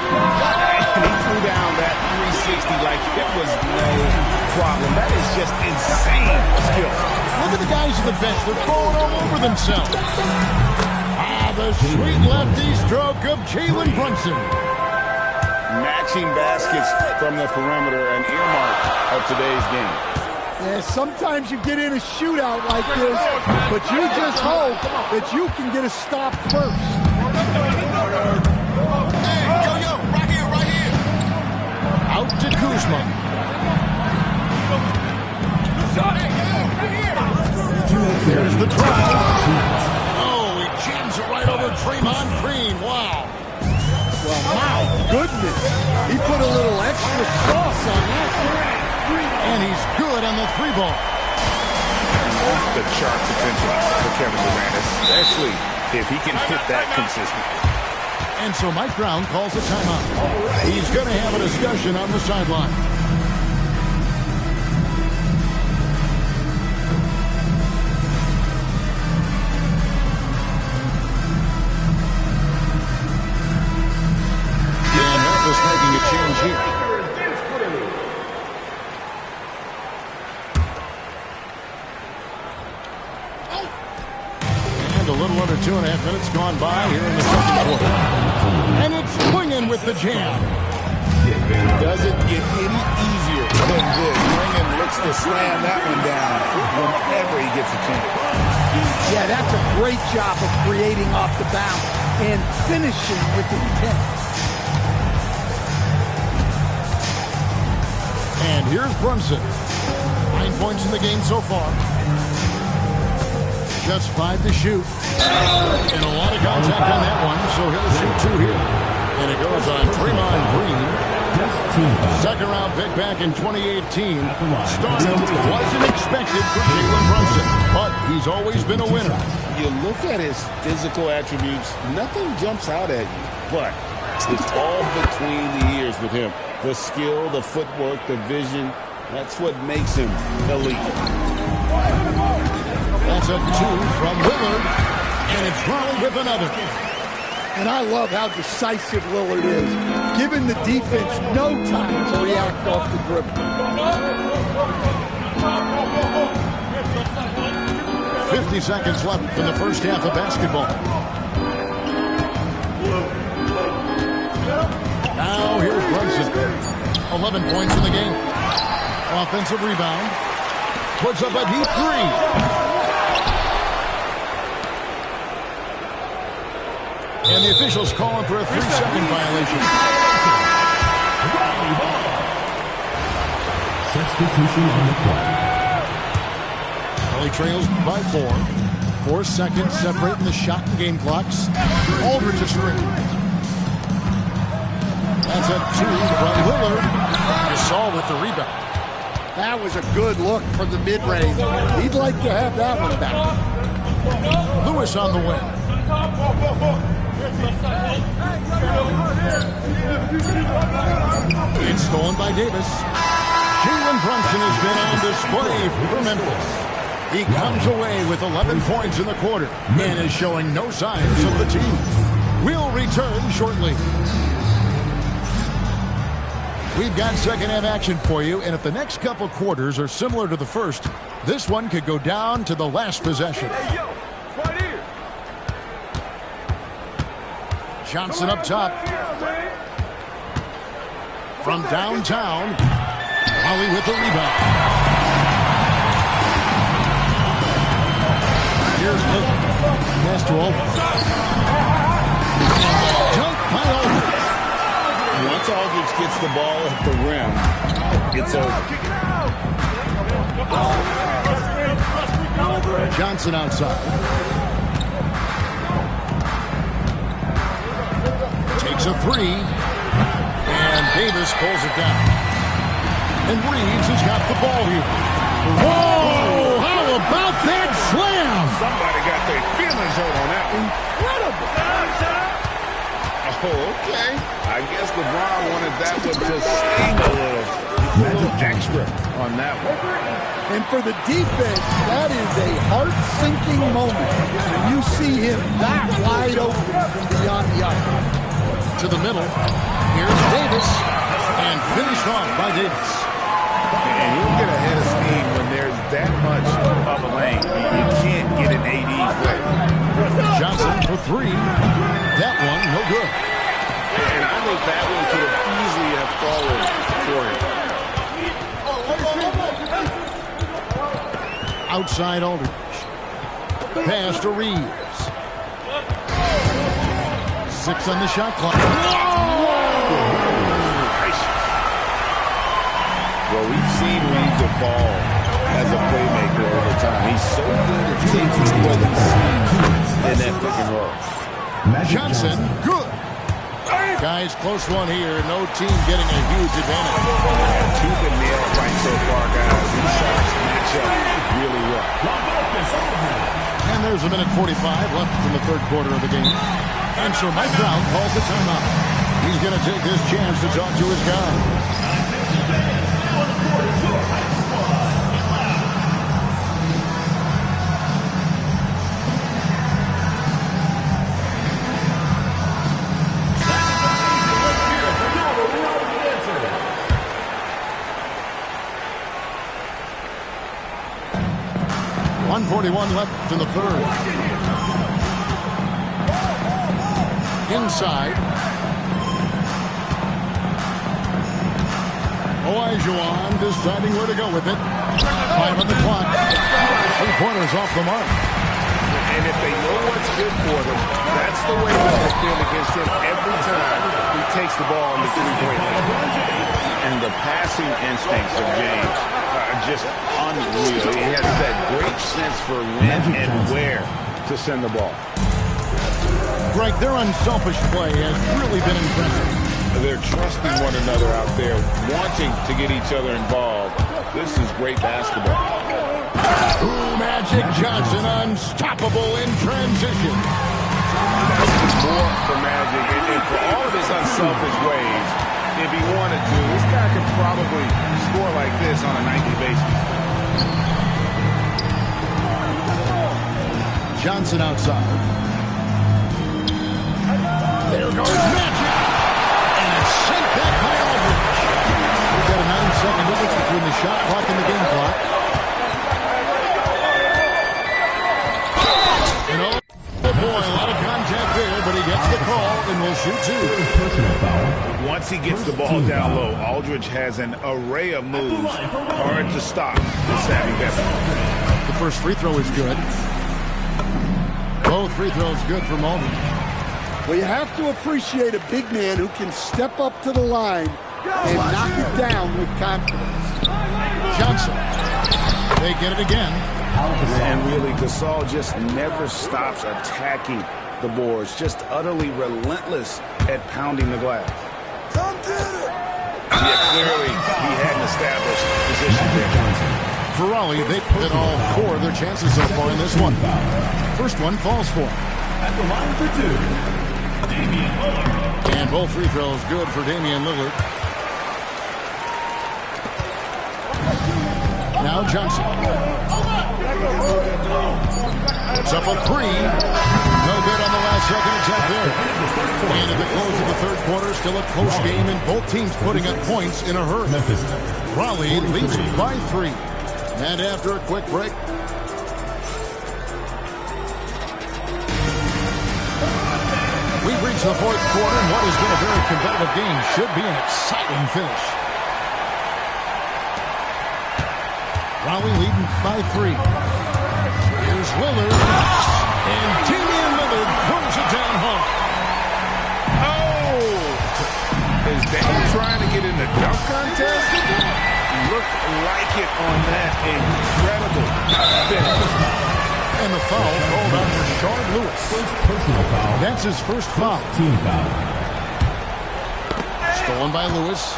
And he threw down that 360 like it was no problem. That is just insane skill. Look at the guys on the bench. They're falling all over themselves. The sweet lefty stroke of Jalen Brunson. Matching baskets from the perimeter, an earmark of today's game. Yeah, sometimes you get in a shootout like this, but you just hope that you can get a stop first. Hey, yo, right here. Out to Kuzma. There's the drive. Oh, he jams it right over Draymond Green. Wow. Well, my goodness. He put a little extra sauce on that. And he's good on the three ball. Off the chart potential for Kevin Durant, especially if he can hit that consistently. And so Mike Brown calls a timeout. He's going to have a discussion on the sideline. And Memphis making a change here. A little under 2.5 minutes gone by here in the second quarter. And it's swinging with the jam. Doesn't get any easier than this. Ringen looks to slam that one down whenever he gets a chance. Yeah, that's a great job of creating off the bounce and finishing with intent. And here's Brunson. 9 points in the game so far. Just 5 to shoot. And a lot of contact on that one, so he'll shoot 2 here. And it goes on Draymond Green. Second round pick back in 2018. Stardom wasn't expected for Jalen Brunson, but he's always been a winner. You look at his physical attributes, nothing jumps out at you, but it's all between the ears with him. The skill, the footwork, the vision, that's what makes him elite. That's a 2 from Lillard, and it's Brown with another. And I love how decisive Lillard is, giving the defense no time to react off the dribble. 50 seconds left in the first half of basketball. Now here's Brunson. 11 points in the game. Offensive rebound. Puts up a deep 3. And the officials calling for a 3-second violation. Substitution on the clock. Well, he trails by 4. 4 seconds separating the shot and game clocks. Aldridge a screen. That's a 2 from Lillard. Gasol with the rebound. That was a good look from the mid-range. He'd like to have that one back. Lewis on the wing. It's stolen by Davis. Jalen Brunson has been on display for Memphis. He comes away with 11 points in the quarter and is showing no signs of the team. We'll return shortly. We've got second half action for you, and if the next couple quarters are similar to the first, this one could go down to the last possession. Johnson up top. From downtown, Holly with the rebound. Here's Lillard. Pass to Aldridge. Dunk by Aldridge. Once Aldridge gets the ball at the rim, it's over. Johnson outside. Takes a 3. And Davis pulls it down. And Reeves has got the ball here. Whoa! How about that slam? Somebody got their feelings hurt on that one. Incredible. Oh, okay. I guess LeBron wanted that one to sting a little extra on that one. And for the defense, that is a heart-sinking moment when you see him that wide open from beyond the arc. To the middle. Here's Davis. And finished off by Davis. And he'll get ahead of steam when there's that much of a lane. You can't get an AD's way. Johnson for three. That one, no good. And I think that one could have easily have fallen for him. Outside Aldridge. Pass to Reeves. 6 on the shot clock. Well, we've seen Reeves evolve as a playmaker over time. He's so good at taking what he sees in that pick and roll. Johnson, good. Guys, close one here. No team getting a huge advantage. Yeah, two been nailed right so far, guys. These shots match up really well. And there's a minute 45 left in the third quarter of the game. And so Mike Brown calls a timeout. He's going to take his chance to talk to his guys. 1:41 left in the third. Inside. Olajuwon deciding where to go with it. 5 on the clock. 3-pointers off the mark. And if they know what's good for them, that's the way they'll defend against him every time he takes the ball in the three-point line. And the passing instincts of James are just unreal. He has that great sense for when and where to send the ball. Greg, their unselfish play has really been impressive. They're trusting one another out there, wanting to get each other involved. This is great basketball. Ooh, Magic Johnson, unstoppable in transition. That's more for Magic, and for all of his unselfish ways, if he wanted to, this guy could probably score like this on a nightly basis. Johnson outside. There goes Magic. And it's sent back by Aldridge. We've got a 9-second difference between the shot clock and the game clock. And oh boy, a lot of contact there, but he gets the call and will shoot two. Personal foul. Once he gets the ball down low, Aldridge has an array of moves. Hard to stop with Savvy Becker. The first free throw is good. Both free throws good from Aldridge. Well, you have to appreciate a big man who can step up to the line and knock it down with confidence. Johnson. They get it again. And really, Gasol just never stops attacking the boards. Just utterly relentless at pounding the glass. Come get it! Yeah, clearly he hadn't established position there. For Raleigh, they put in all 4 of their chances so far in this one. First one falls for him. At the line for 2, Damian Lillard. And both free throws good for Damian Lillard. Now Johnson. Puts up a 3. No good on the last second attempt there. And at the close of the third quarter, still a close game, and both teams putting up points in a hurry. Raleigh leads by 3. And after a quick break, we've reached the fourth quarter, and what has been a very competitive game should be an exciting finish. Raleigh leading by 3. Here's Lillard. And Damian Lillard throws it down hard. Oh! Is Dame trying to get in the dunk contest? Looked like it on that incredible finish. And the foul called on Rashard Lewis. First personal foul. That's his first foul. Team foul. Stolen by Lewis.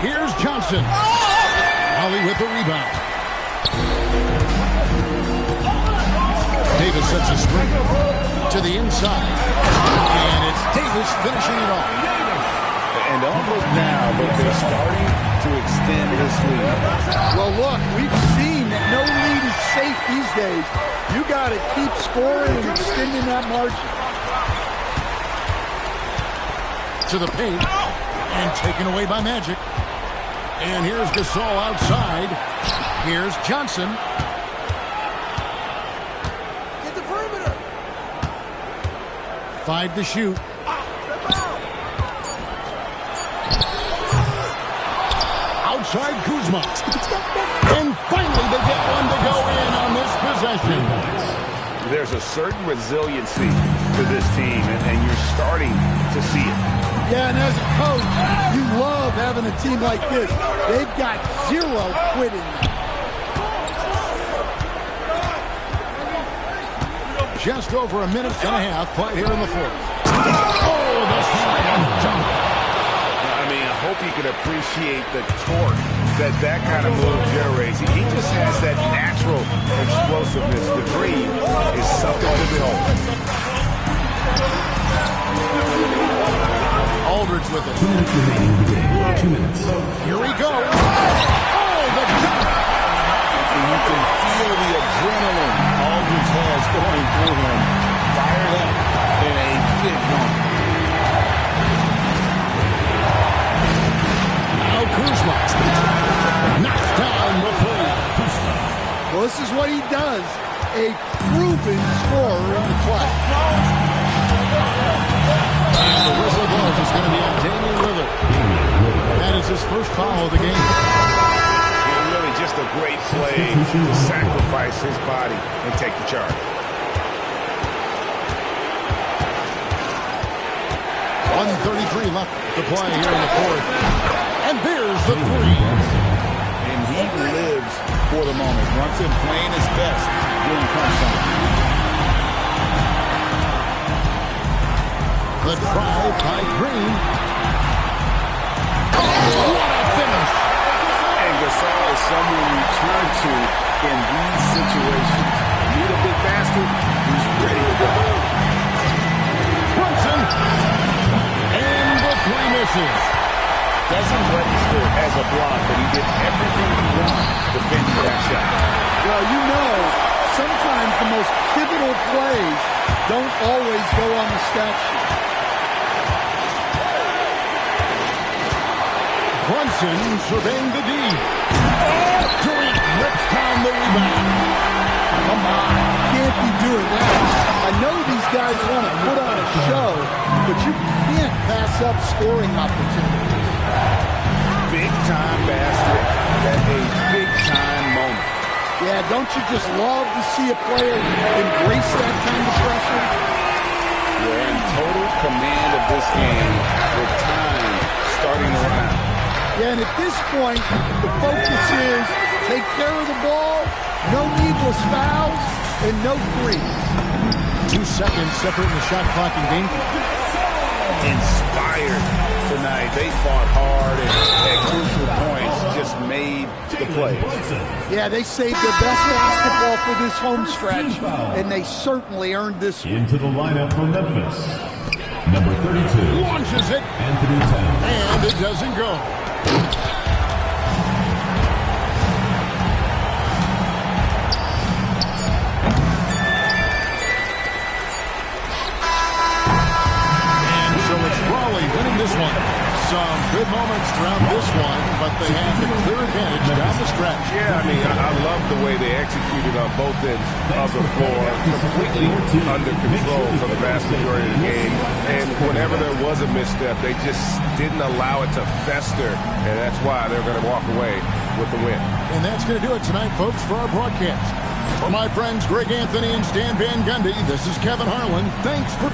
Here's Johnson. Holly with the rebound. Davis sets a screen to the inside. And it's Davis finishing it off. And don't look now, but they're starting to extend this lead. Well, look, we've seen that no lead is safe these days. You got to keep scoring and extending that margin. To the paint. And taken away by Magic. And here's Gasol outside. Here's Johnson. Get the perimeter. 5 to shoot. Outside Kuzma. And finally they get one to go in on this possession. There's a certain resiliency to this team, and you're starting to see it. Yeah, and as a coach, you love having a team like this. They've got zero quitting. Just over a minute and a half played here in the fourth. Oh, the slam dunk. I mean, I hope you can appreciate the torque that kind of move generates. He just has that natural explosiveness. The dream is something to behold. Aldridge with it. 2 minutes remaining in the game. 2 minutes. Here we go. Oh, the dunk. And you can feel the adrenaline Aldridge has going through him. Fired up in a big moment. Now Kuzma. Knocks down the three. Well, this is what he does. A proven scorer in the clutch. And the whistle blows. It's going to be on Damian Lillard. That is his first foul of the game. Really just a great play to sacrifice his body and take the charge. 1:33 left to play here in the fourth. And there's the three. And he lives for the moment. Brunson playing his best during crunch time. The drive by Green. Oh, what a finish. And Gasol is someone you turn to in these situations. Need a big basket, he's ready to go. Brunson. And the three misses. Doesn't register as a block, but he did everything he wanted defending that shot. Well, you know, sometimes the most pivotal plays don't always go on the stat sheet. Brunson surveying the D. Durant rips down the rebound. Come on, can't be doing that. I know these guys want to put on a show, but you can't pass up scoring opportunities. Big-time basket at a big-time moment. Yeah, don't you just love to see a player embrace that kind of pressure? You're in total command of this game with time starting to run out. Yeah, and at this point, the focus is take care of the ball, no needless fouls, and no threes. 2 seconds separating the shot clock and game. Inspired tonight. They fought hard and at crucial points just made the plays. Yeah, they saved their best basketball for this home stretch, and they certainly earned this one. Into the lineup for Memphis. Number 32. Launches it. Anthony Towns. And it doesn't go. And so it's Raleigh winning this one. Some good moments throughout this one, but they have the clear advantage down the stretch. Yeah, I mean, I love the way they executed on both ends of the floor, completely under control for the vast majority of the game. And whenever there was a misstep, they just didn't allow it to fester, and that's why they're going to walk away with the win. And that's going to do it tonight, folks, for our broadcast. For my friends Greg Anthony and Stan Van Gundy, this is Kevin Harlan. Thanks for...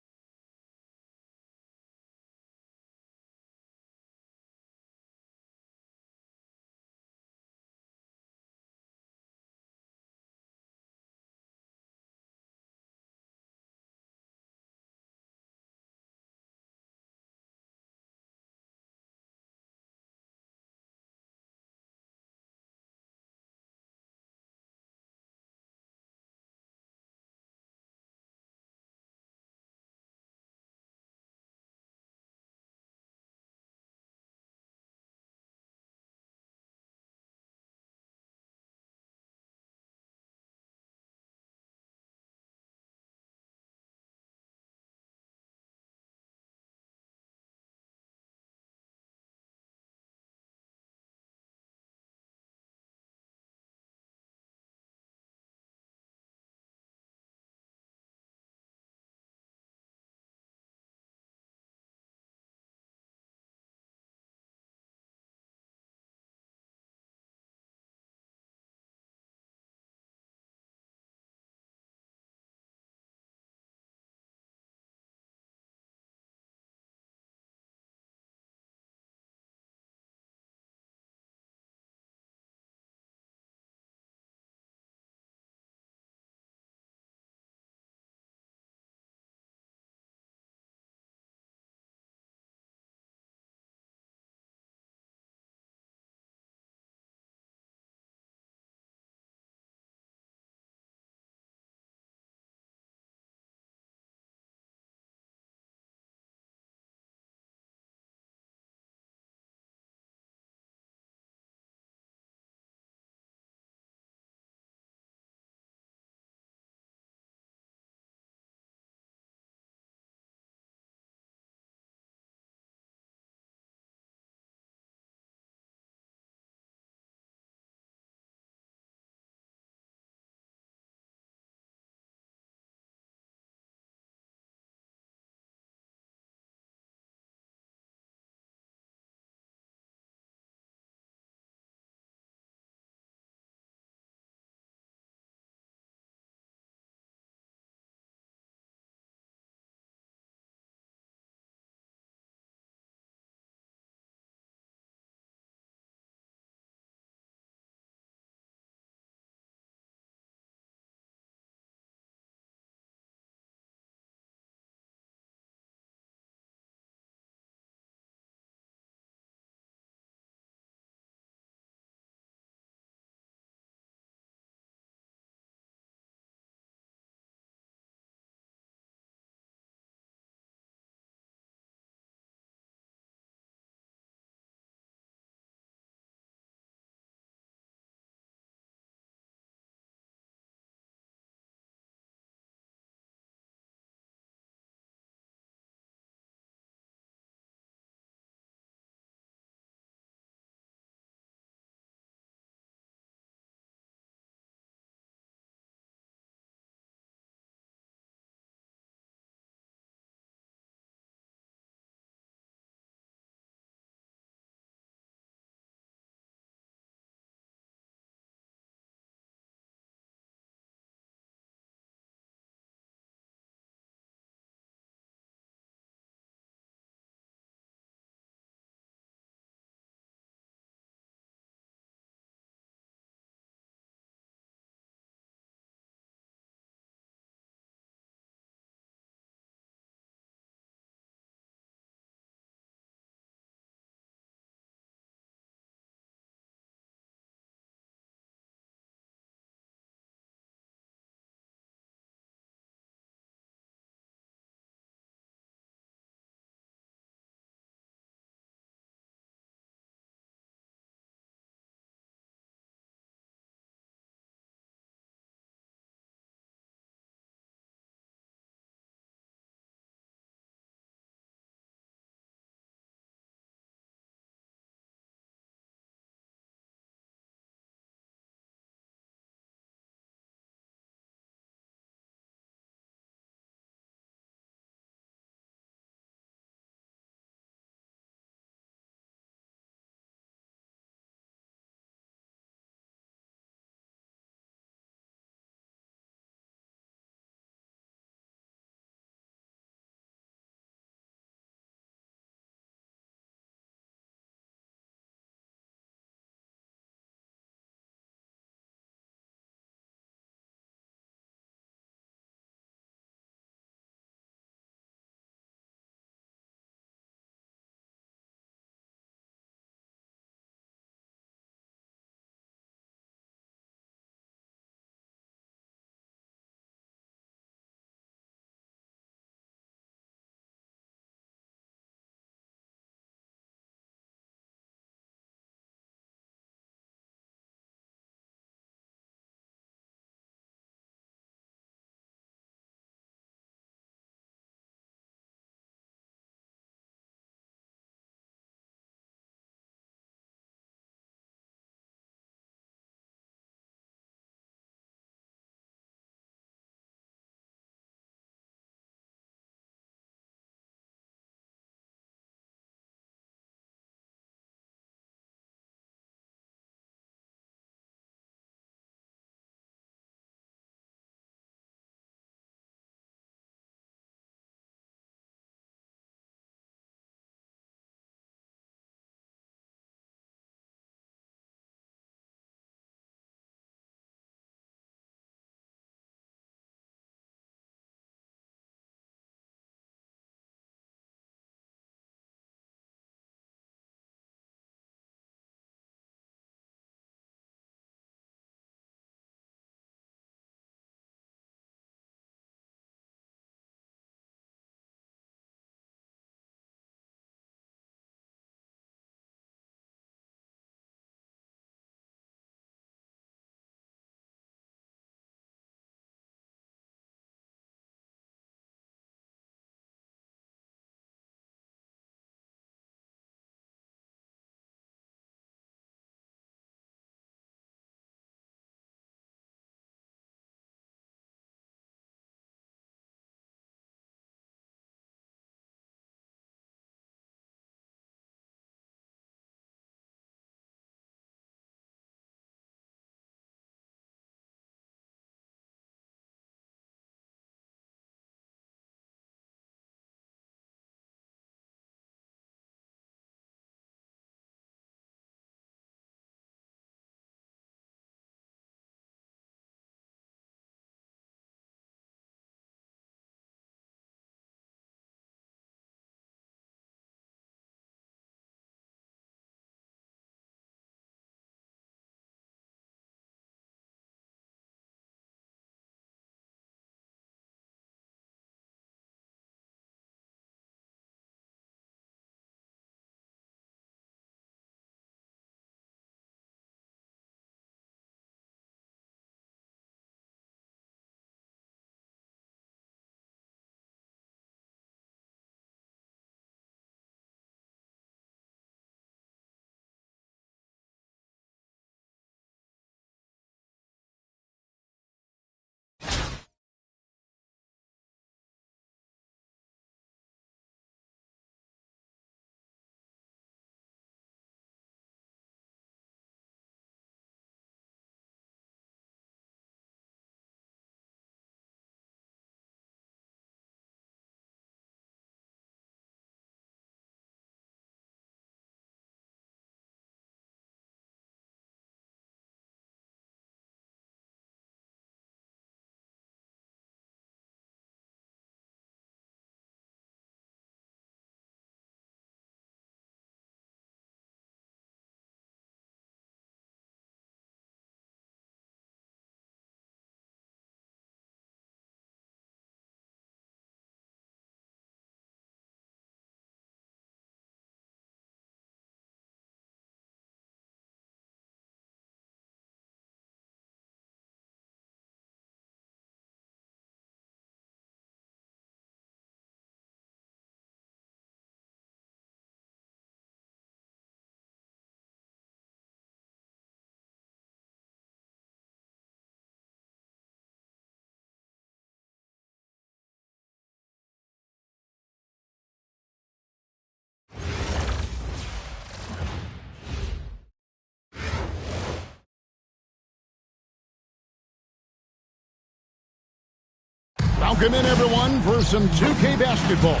Welcome in, everyone, for some 2K basketball.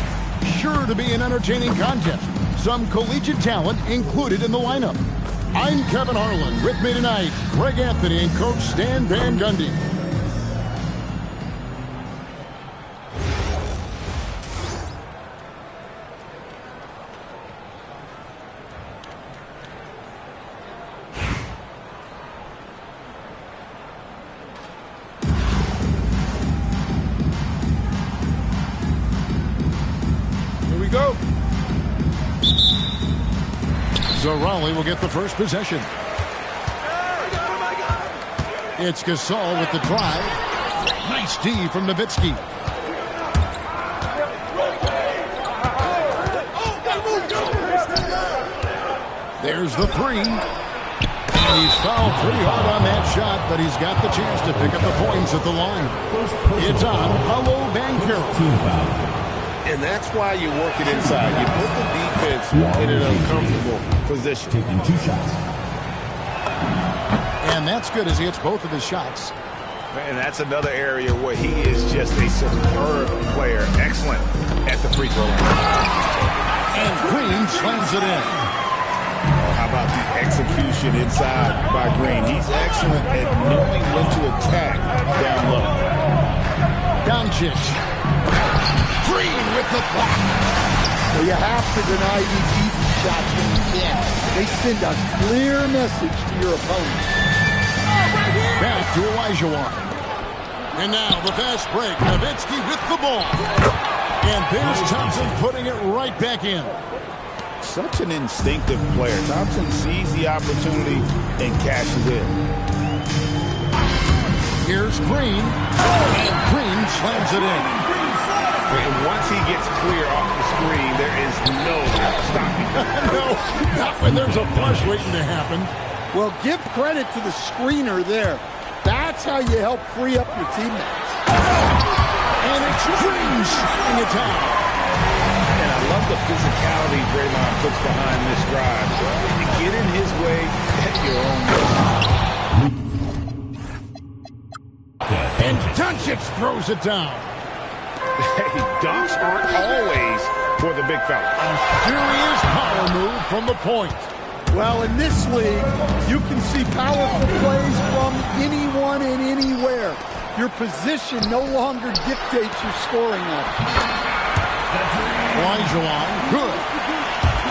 Sure to be an entertaining contest. Some collegiate talent included in the lineup. I'm Kevin Harlan. With me tonight, Greg Anthony and Coach Stan Van Gundy. Go. So Raleigh will get the first possession. It's Gasol with the drive. Nice D from Nowitzki. There's the three. And he's fouled pretty hard on that shot, but he's got the chance to pick up the points at the line. It's on Paolo Banchero. And that's why you work it inside. You put the defense in an uncomfortable position. Taking 2 shots. And that's good as he hits both of his shots. And that's another area where he is just a superb player. Excellent at the free throw line. And Green slams it in. How about the execution inside by Green? He's excellent at knowing when to attack down low. Doncic. Green with the block. Well, you have to deny these easy shots when you can. They send a clear message to your opponent. Back to Olajuwon. And now the fast break. Nowitzki with the ball. And there's Thompson putting it right back in. Such an instinctive player. Thompson sees the opportunity and cashes in. Here's Green. And Green slams it in. And once he gets clear off the screen, there is no stopping him. No, not when there's a flush waiting to happen. Well, give credit to the screener there. That's how you help free up your teammates. And it's Green shooting it down. And I love the physicality Draymond puts behind this drive. If you get in his way, at your own risk. And Doncic throws it down. Hey, dunks aren't always for the big fella. A serious power move from the point. Well, in this league, you can see powerful plays from anyone and anywhere. Your position no longer dictates your scoring options. Olajuwon, good.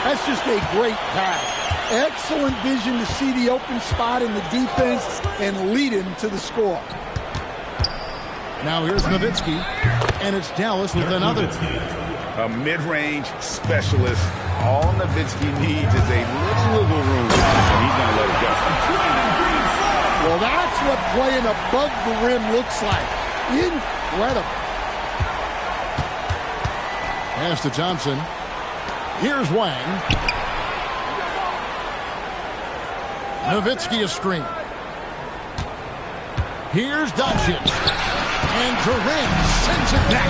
That's just a great pass. Excellent vision to see the open spot in the defense and lead him to the score. Now here's Nowitzki, and it's Dallas with another. A mid-range specialist. All Nowitzki needs is a little wiggle room, and he's going to let it go. Well, that's what playing above the rim looks like. Incredible. Pass to Thompson. Here's Wang. Nowitzki a screen. Here's Doncic. And Durant sends it back.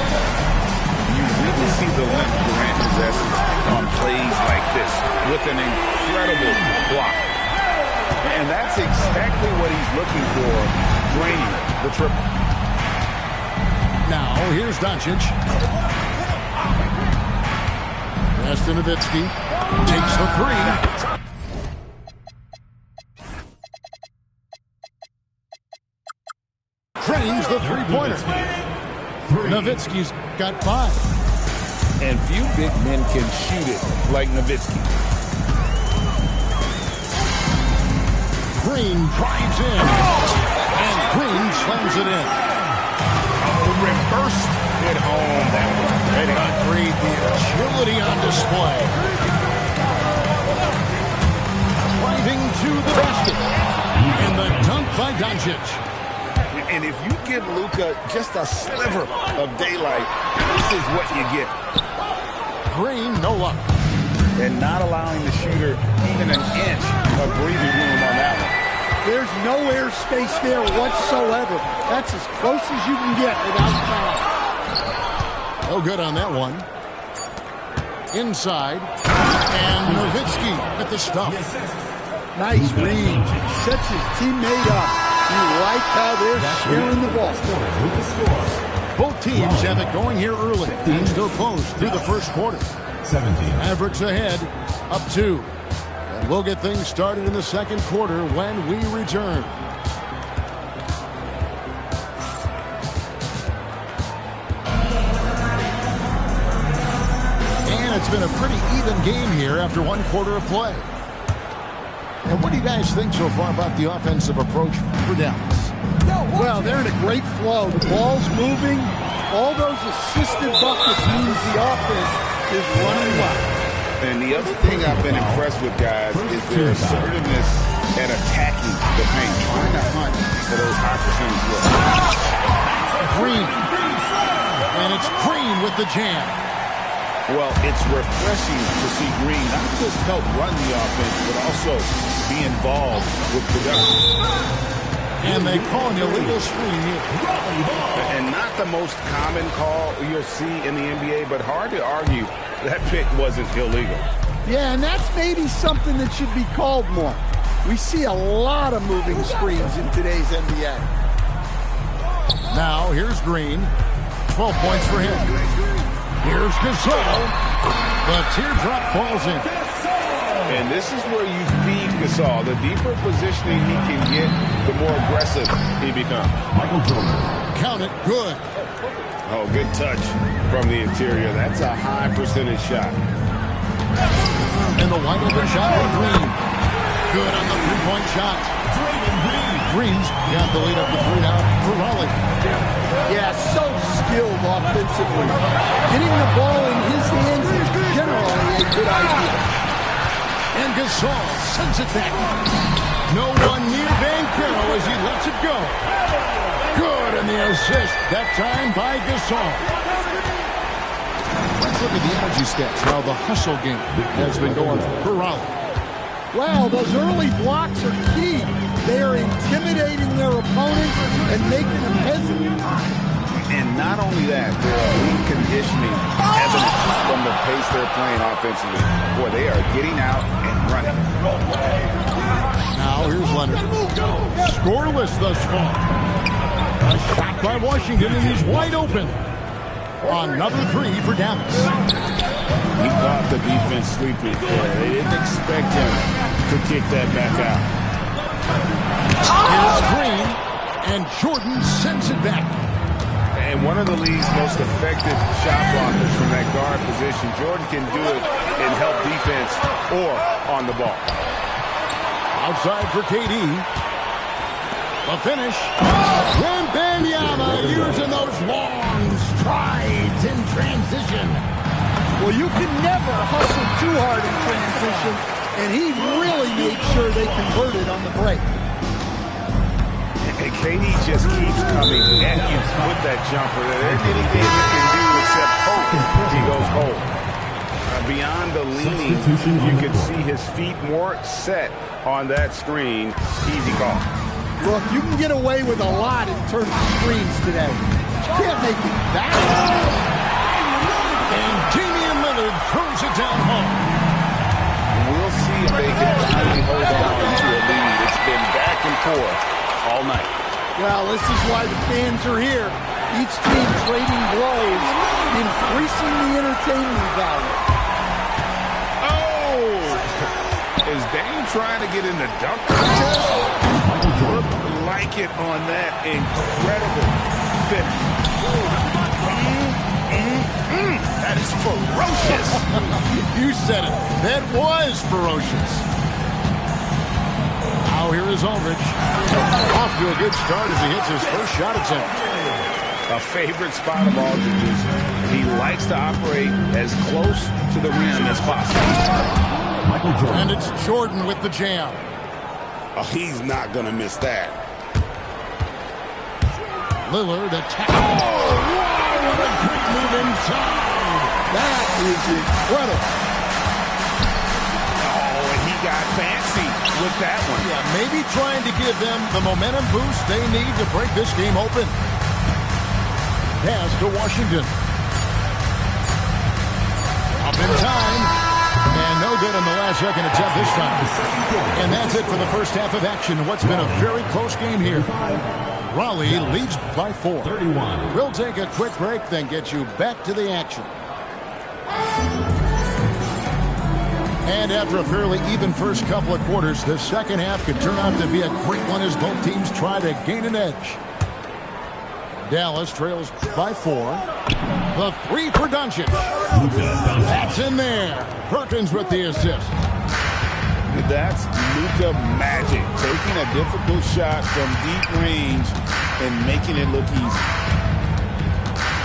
You really see the length Durant possesses on plays like this with an incredible block. And that's exactly what he's looking for, draining the triple. Now, here's Doncic. Pass to Nowitzki. Takes the three. Trains the three-pointer. Nowitzki's got 5. And few big men can shoot it like Nowitzki. Green drives in. And Green slams it in. Reversed it home. That was pretty. Agreed. The agility on display. Driving to the basket. And the dunk by Doncic. And if you give Luka just a sliver of daylight, this is what you get. Green, no luck. And not allowing the shooter even an inch of breathing room on that one. There's no airspace there whatsoever. That's as close as you can get without foul. No good on that one. Inside. And Nowitzki at the stuff. Nice read. Sets his teammate up. You like how they're sharing the ball. Both teams have it going here early and still close through the first quarter. 17. Mavericks ahead, up 2. And we'll get things started in the second quarter when we return. And it's been a pretty even game here after one quarter of play. And what do you guys think so far about the offensive approach for Dallas? Well, they're in a great flow. The ball's moving. All those assisted buckets means the offense is running well. And the other thing I've been impressed with, guys, is their assertiveness at attacking the paint, trying to hunt for those high percentage looks. Green. And it's Green with the jam. Well, it's refreshing to see Green not just help run the offense, but also be involved with production. And they call an illegal screen here. And not the most common call you'll see in the NBA, but hard to argue that pick wasn't illegal. Yeah, and that's maybe something that should be called more. We see a lot of moving screens in today's NBA. Now, here's Green. 12 points for him. Here's Gasol. The teardrop falls in. And this is where you feed Gasol. The deeper positioning he can get, the more aggressive he becomes. Michael Jordan. Count it. Good. Oh, good touch from the interior. That's a high percentage shot. And the wide open shot from Green. Good on the three-point shot. Green's got the lead up to 3 now for Raleigh. Yeah, so skilled offensively. Getting the ball in his hands is generally a good idea. And Gasol sends it back. No one near Banchero as he lets it go. Good, and the assist, that time by Gasol. Let's look at the energy stats, how the hustle game has been going for Raleigh. Well, those early blocks are key. They are intimidating their opponents and making them hesitant. And not only that, their elite conditioning evident from the pace they're playing offensively. Boy, they are getting out and running. Now here's Leonard. Scoreless thus far. A shot by Washington, and he's wide open. Another 3 for Dallas. He caught the defense sleeping. They didn't expect him to kick that back out. Here's Green, and Jordan sends it back. And one of the league's most effective shot blockers from that guard position. Jordan can do it in help defense or on the ball. Outside for KD. The finish. Wembanyama using those long strides in transition. Well, you can never hustle too hard in transition, and he really made sure they converted on the break. And KD just keeps coming at you with that jumper. There isn't anything you can do except hope he goes cold. Beyond the leaning, you can see his feet more set on that screen. Easy call. Look, you can get away with a lot in terms of screens today. You can't make it that hard. And Damian Lillard throws it down home. We'll see if they can finally hold on to a lead. It's been back and forth all night. Well, this is why the fans are here. Each team trading blows, increasing the entertainment value. Oh! Is Dame trying to get in the dunk contest? Looked like it on that incredible finish. That is ferocious. You said it. That was ferocious. Now here is Aldridge. Off to a good start as he hits his first shot attempt. A favorite spot of Aldridge's. He likes to operate as close to the rim as possible. Michael Jordan. And it's Jordan with the jam. Oh, he's not going to miss that. Lillard attack. Oh, wow, what a great move inside. That is incredible. Oh, and he got fancy with that one. Yeah, maybe trying to give them the momentum boost they need to break this game open. Pass to Washington. Up in time. And no good in the last second attempt this time. And that's it for the first half of action. What's been a very close game here. Raleigh leads by 4. 31. We'll take a quick break, then get you back to the action. And after a fairly even first couple of quarters, the second half could turn out to be a great one as both teams try to gain an edge. Dallas trails by 4. The 3 for Doncic. That's in there. Perkins with the assist. That's Luka magic, taking a difficult shot from deep range and making it look easy.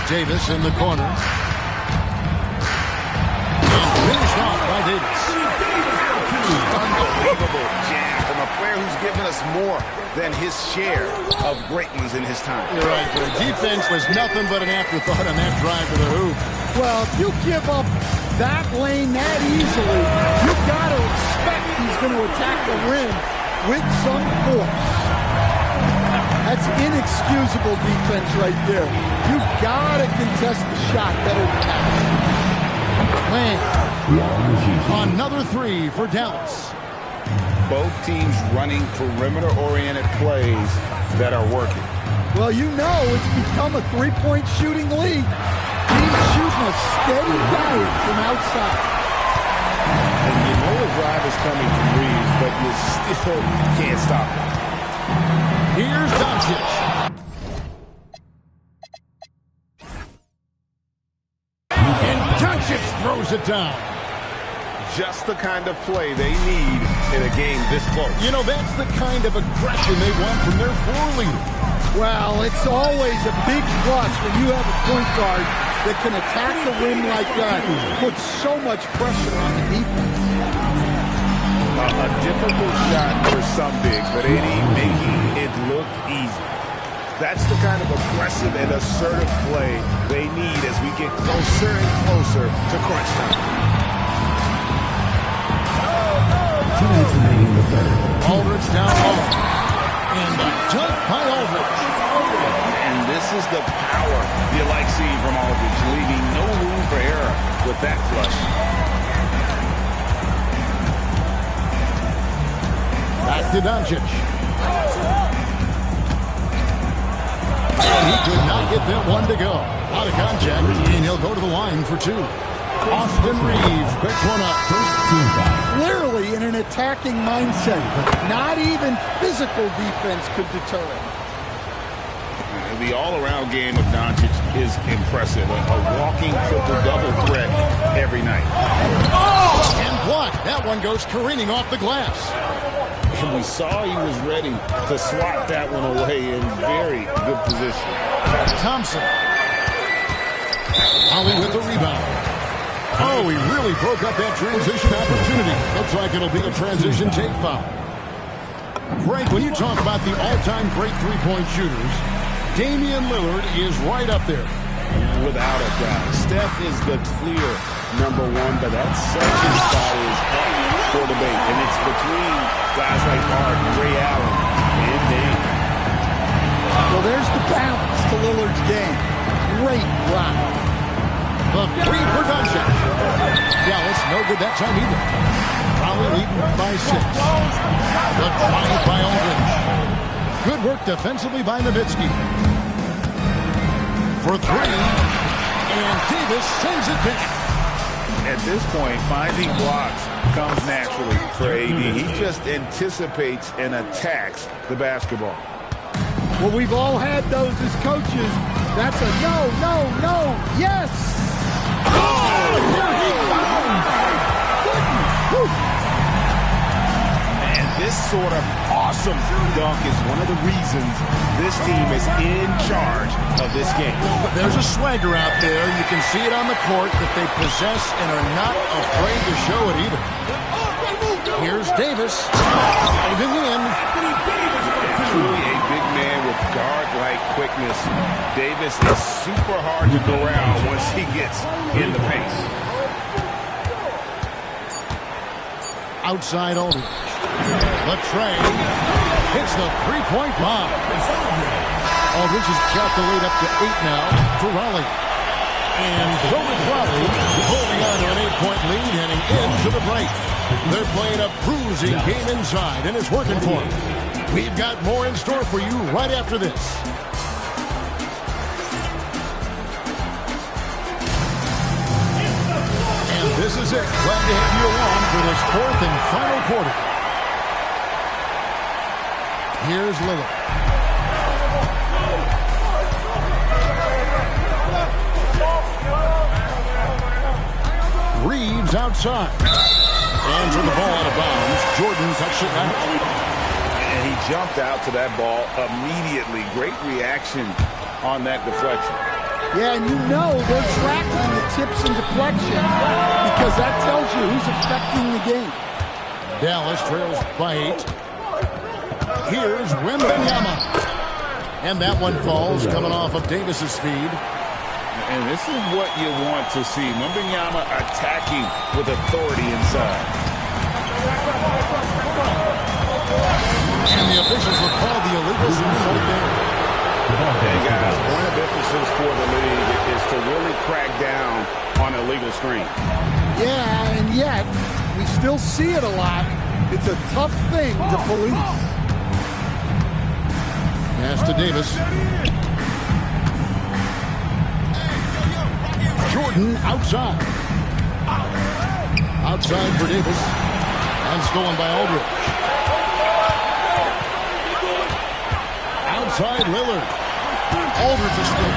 Davis in the corner. And finished off by Davis. Unbelievable jam from a player who's given us more than his share of great ones in his time. You're right, the defense was nothing but an afterthought on that drive to the hoop. Well, if you give up that lane that easily, you got to expect he's going to attack the rim with some force. That's inexcusable defense right there. You got to contest the shot better than that. Another 3 for Dallas. Both teams running perimeter-oriented plays that are working. Well, you know it's become a three-point shooting league. Teams shooting a steady diet from outside. And you know the drive is coming from Reeves, but you still can't stop it. Here's Doncic. And Doncic throws it down. Just the kind of play they need in a game this close. You know, that's the kind of aggression they want from their floor leader. Well, it's always a big plus when you have a point guard that can attack the rim like that, put so much pressure on the defense. A difficult shot for some bigs, but AD making it look easy. That's the kind of aggressive and assertive play they need as we get closer and closer to crunch time. Aldridge down low. And a dunk by Aldridge. And this is the power you like seeing from Aldridge, leaving no room for error with that flush. Back to Doncic. And he could not get that one to go. Out of contact, and he'll go to the line for 2. Austin Reeves picks one up. First team foul. Clearly in an attacking mindset. Not even physical defense could deter him. The all-around game of Doncic is impressive. A walking triple-double threat every night. And blocked. That one goes careening off the glass. And we saw he was ready to swat that one away in very good position. Thompson. Holly with the rebound. Oh, he really broke up that transition opportunity. Looks like it'll be a transition take foul. Frank, when you talk about the all-time great three-point shooters, Damian Lillard is right up there. Without a doubt. Steph is the clear number 1, but that second spot is up for debate. And it's between guys like Harden, Ray Allen, and Dame. Well, there's the balance to Lillard's game. Great block. The 3 for Doncic. Dallas, no good that time either. Raleigh leading by 6. The drive by Aldridge. Good work defensively by Nowitzki. For 3. And Davis sends it back. At this point, finding blocks comes naturally for AD. He just anticipates and attacks the basketball. Well, we've all had those as coaches. That's a no, no, no, yes! Oh, here he comes! And this sort of awesome dunk is one of the reasons this team is in charge of this game. There's a swagger out there. You can see it on the court that they possess and are not afraid to show it either. Here's Davis. Diving in. Truly a big man with guard-like quickness. Davis is super hard to go around once he gets in the pace. Outside Aldridge. The tray hits the three-point bomb. Aldridge has chopped the lead up to 8 now for Raleigh. And so is Raleigh holding on to an 8-point lead heading into the break. They're playing a bruising game inside, and it's working for them. We've got more in store for you right after this. And this is it. Glad to have you along for this fourth and final quarter. Here's Lillard. Reeves outside. Hands on the ball out of bounds. Jordan touched it out. And he jumped out to that ball immediately. Great reaction on that deflection. Yeah, and you know they're tracking the tips and deflections because that tells you who's affecting the game. Dallas trails by 8. Here's Wembanyama. And that one falls coming off of Davis's feed. And this is what you want to see. Mangum-BSM attacking with authority inside. And the officials will call the illegal zone right there. Hey guys, point of emphasis for the league is to really crack down on illegal screens. Yeah, and yet we still see it a lot. It's a tough thing to police. Pass to Davis. Jordan outside. Outside for Davis. And stolen by Aldridge. Outside Lillard. Aldridge is still.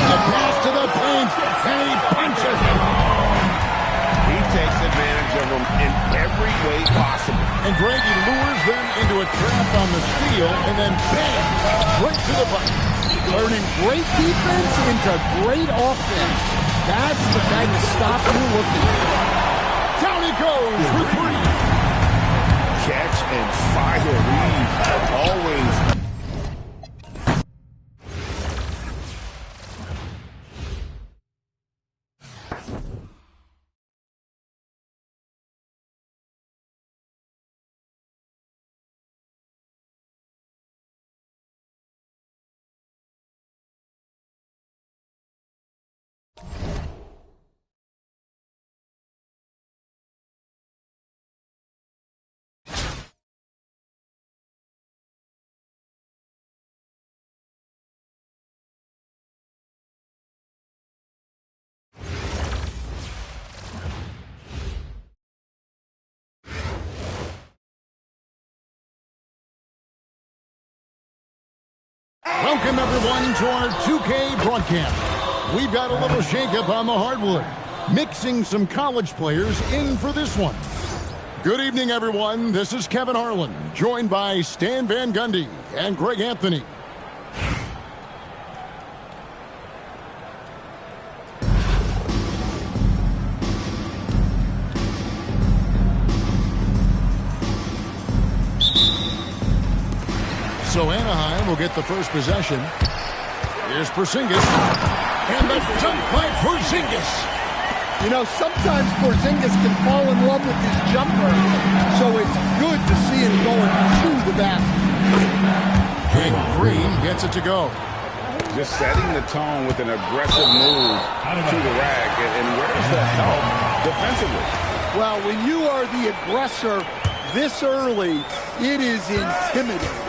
The pass to the paint. And he punches it. He takes advantage of them in every way possible. And Greg, he lures them into a trap on the steal. And then bang. Right to the bucket. Turning great defense into great offense. That's the kind of stop you're looking for. Down he goes for 3. Catch and fire. Reeves always. Welcome, everyone, to our 2K broadcast. We've got a little shakeup on the hardwood, mixing some college players in for this one. Good evening, everyone. This is Kevin Harlan, joined by Stan Van Gundy and Greg Anthony. So Anaheim will get the first possession. Here's Porzingis. And the jump by Porzingis. You know, sometimes Porzingis can fall in love with his jumper, so it's good to see him going to the basket. King Green gets it to go. Just setting the tone with an aggressive move to the rack. And where's the help defensively? Well, when you are the aggressor this early, it is intimidating.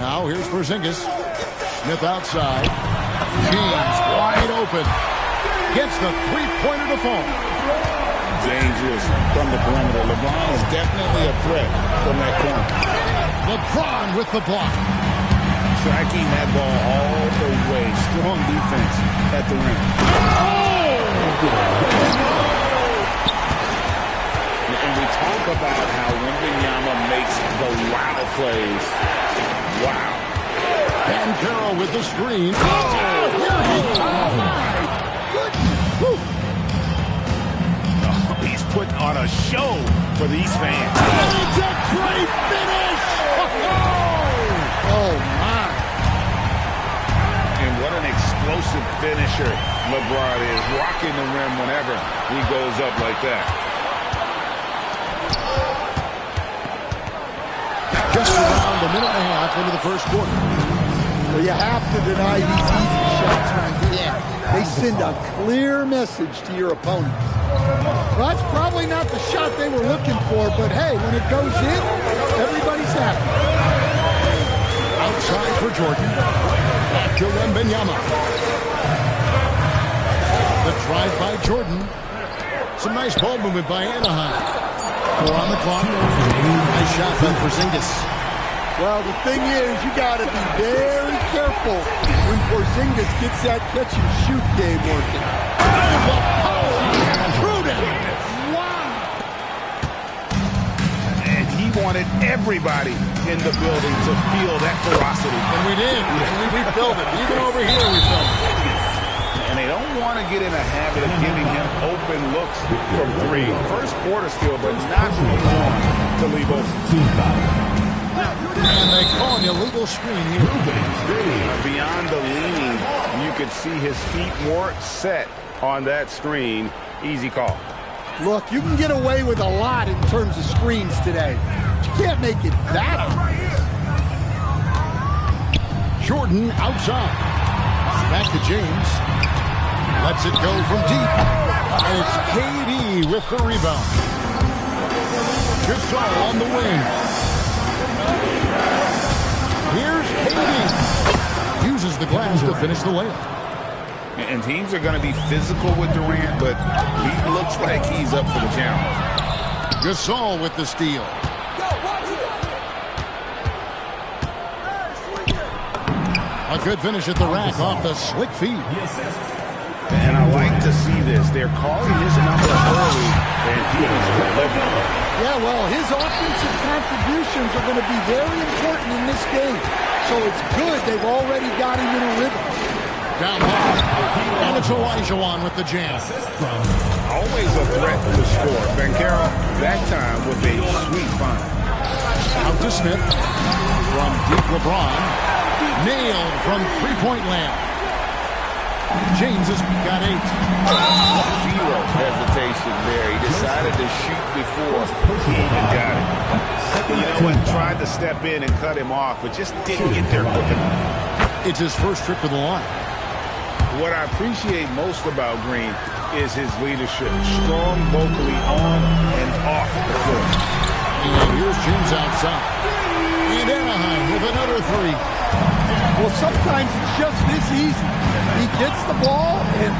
Now here's Porzingis. Smith outside. James wide open. Gets the three-pointer to fall. Dangerous from the perimeter. LeBron is definitely a threat from that corner. LeBron with the block. Tracking that ball all the way. Strong defense at the rim. And we talk about how Wembanyama makes the wow plays. Wow. And Carroll with the screen. Oh, here he Oh, he's putting on a show for these fans. It's a great finish! Oh, my. And what an explosive finisher LeBron is. Rocking the rim whenever he goes up like that. Just around a minute and a half into the first quarter. Well, you have to deny these easy shots when you can. They send a clear message to your opponents. Well, that's probably not the shot they were looking for, but hey, when it goes in, everybody's happy. Outside for Jordan. Back to Wembanyama. The drive by Jordan. Some nice ball movement by Anaheim. 4 on the clock. Nice shot by Porzingis. Well, the thing is, you got to be very careful when Porzingis gets that catch-and-shoot game working. And he wanted everybody in the building to feel that ferocity. And we did. We felt it. Even over here, we felt it. And they don't want to get in a habit of giving him open looks from 3. First quarter still, but not long to leave open. And they call an illegal screen here. Beyond the leaning, you could see his feet more set on that screen. Easy call. Look, you can get away with a lot in terms of screens today. But you can't make it that obvious. Jordan outside. Back to James. Lets it go from deep. And it's KD with the rebound. Gasol on the wing. Here's KD. Uses the glass to finish the layup. And teams are going to be physical with Durant, but he looks like he's up for the challenge. Gasol with the steal. A good finish at the rack off the slick feed. And I like to see this. They're calling his number early, and he's delivering. Yeah, well, his offensive contributions are going to be very important in this game. So it's good they've already got him in a rhythm. Down low. And it's Olajuwon with the jam. Always a threat to score. Banchero, that time with a sweet find. Out to Smith. From deep LeBron. Nailed from three-point land. James has got 8. Zero hesitation there. He decided to shoot before he even got it. You know what? Tried to step in and cut him off, but just didn't get there quick enough. It's his first trip to the line. What I appreciate most about Green is his leadership. Strong vocally on and off the floor. And here's James outside. And Anaheim with another 3. Well, sometimes it's just this easy. He gets the ball and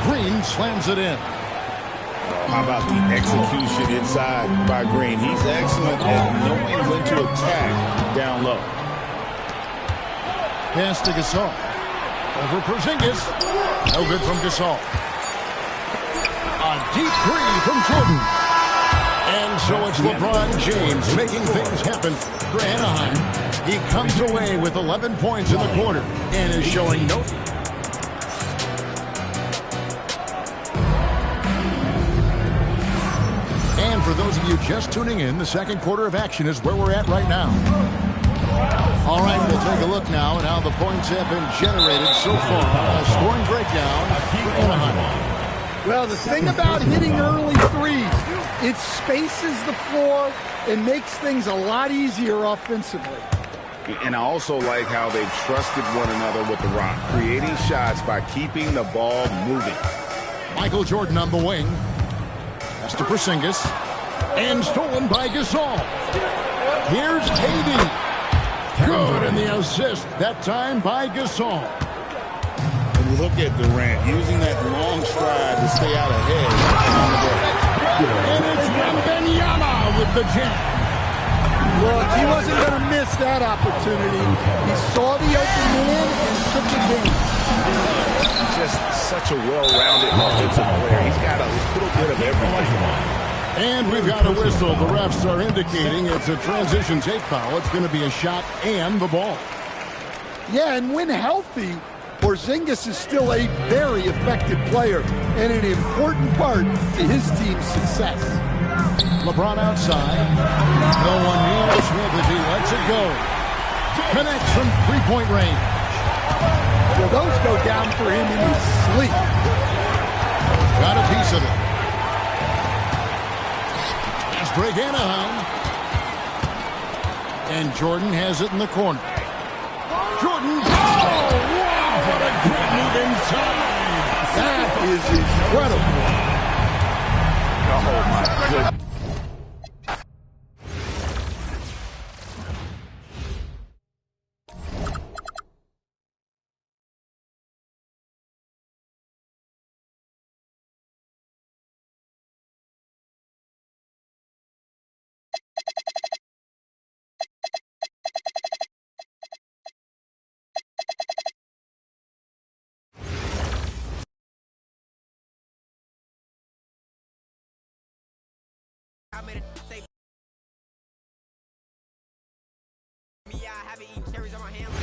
Green slams it in. How about the execution inside by Green? He's excellent at knowing when to attack down low. Pass to Gasol. Over Porzingis. No good from Gasol. A deep 3 from Jordan. And so it's LeBron James making things happen for Anaheim. He comes away with 11 points in the quarter and is showing no... And for those of you just tuning in, the second quarter of action is where we're at right now. All right, we'll take a look now at how the points have been generated so far. A scoring breakdown for Anaheim. Well, the thing about hitting early threes, it spaces the floor and makes things a lot easier offensively. And I also like how they've trusted one another with the rock, creating shots by keeping the ball moving. Michael Jordan on the wing. That's to Porzingis. And stolen by Gasol. Here's KD. Good in the assist, that time by Gasol. And look at Durant using that long stride to stay out ahead on the break. And it's Wembanyama with the jam. Look, he wasn't going to miss that opportunity. He saw the open man and took advantage. Just such a well-rounded offensive player. He's got a little bit of everything. And we've got a whistle. The refs are indicating it's a transition take foul. It's going to be a shot and the ball. Yeah, and when healthy, Porzingis is still a very effective player and an important part to his team's success. LeBron outside. No one near Smith as he lets it go. Connects from three-point range. Well, those go down for him in his sleep. Got a piece of it. Fast break Anaheim. And Jordan has it in the corner. Jordan. Oh, wow, what a great move inside. That is incredible. Oh, my goodness. I made it say me, I haven't eaten cherries on my hand.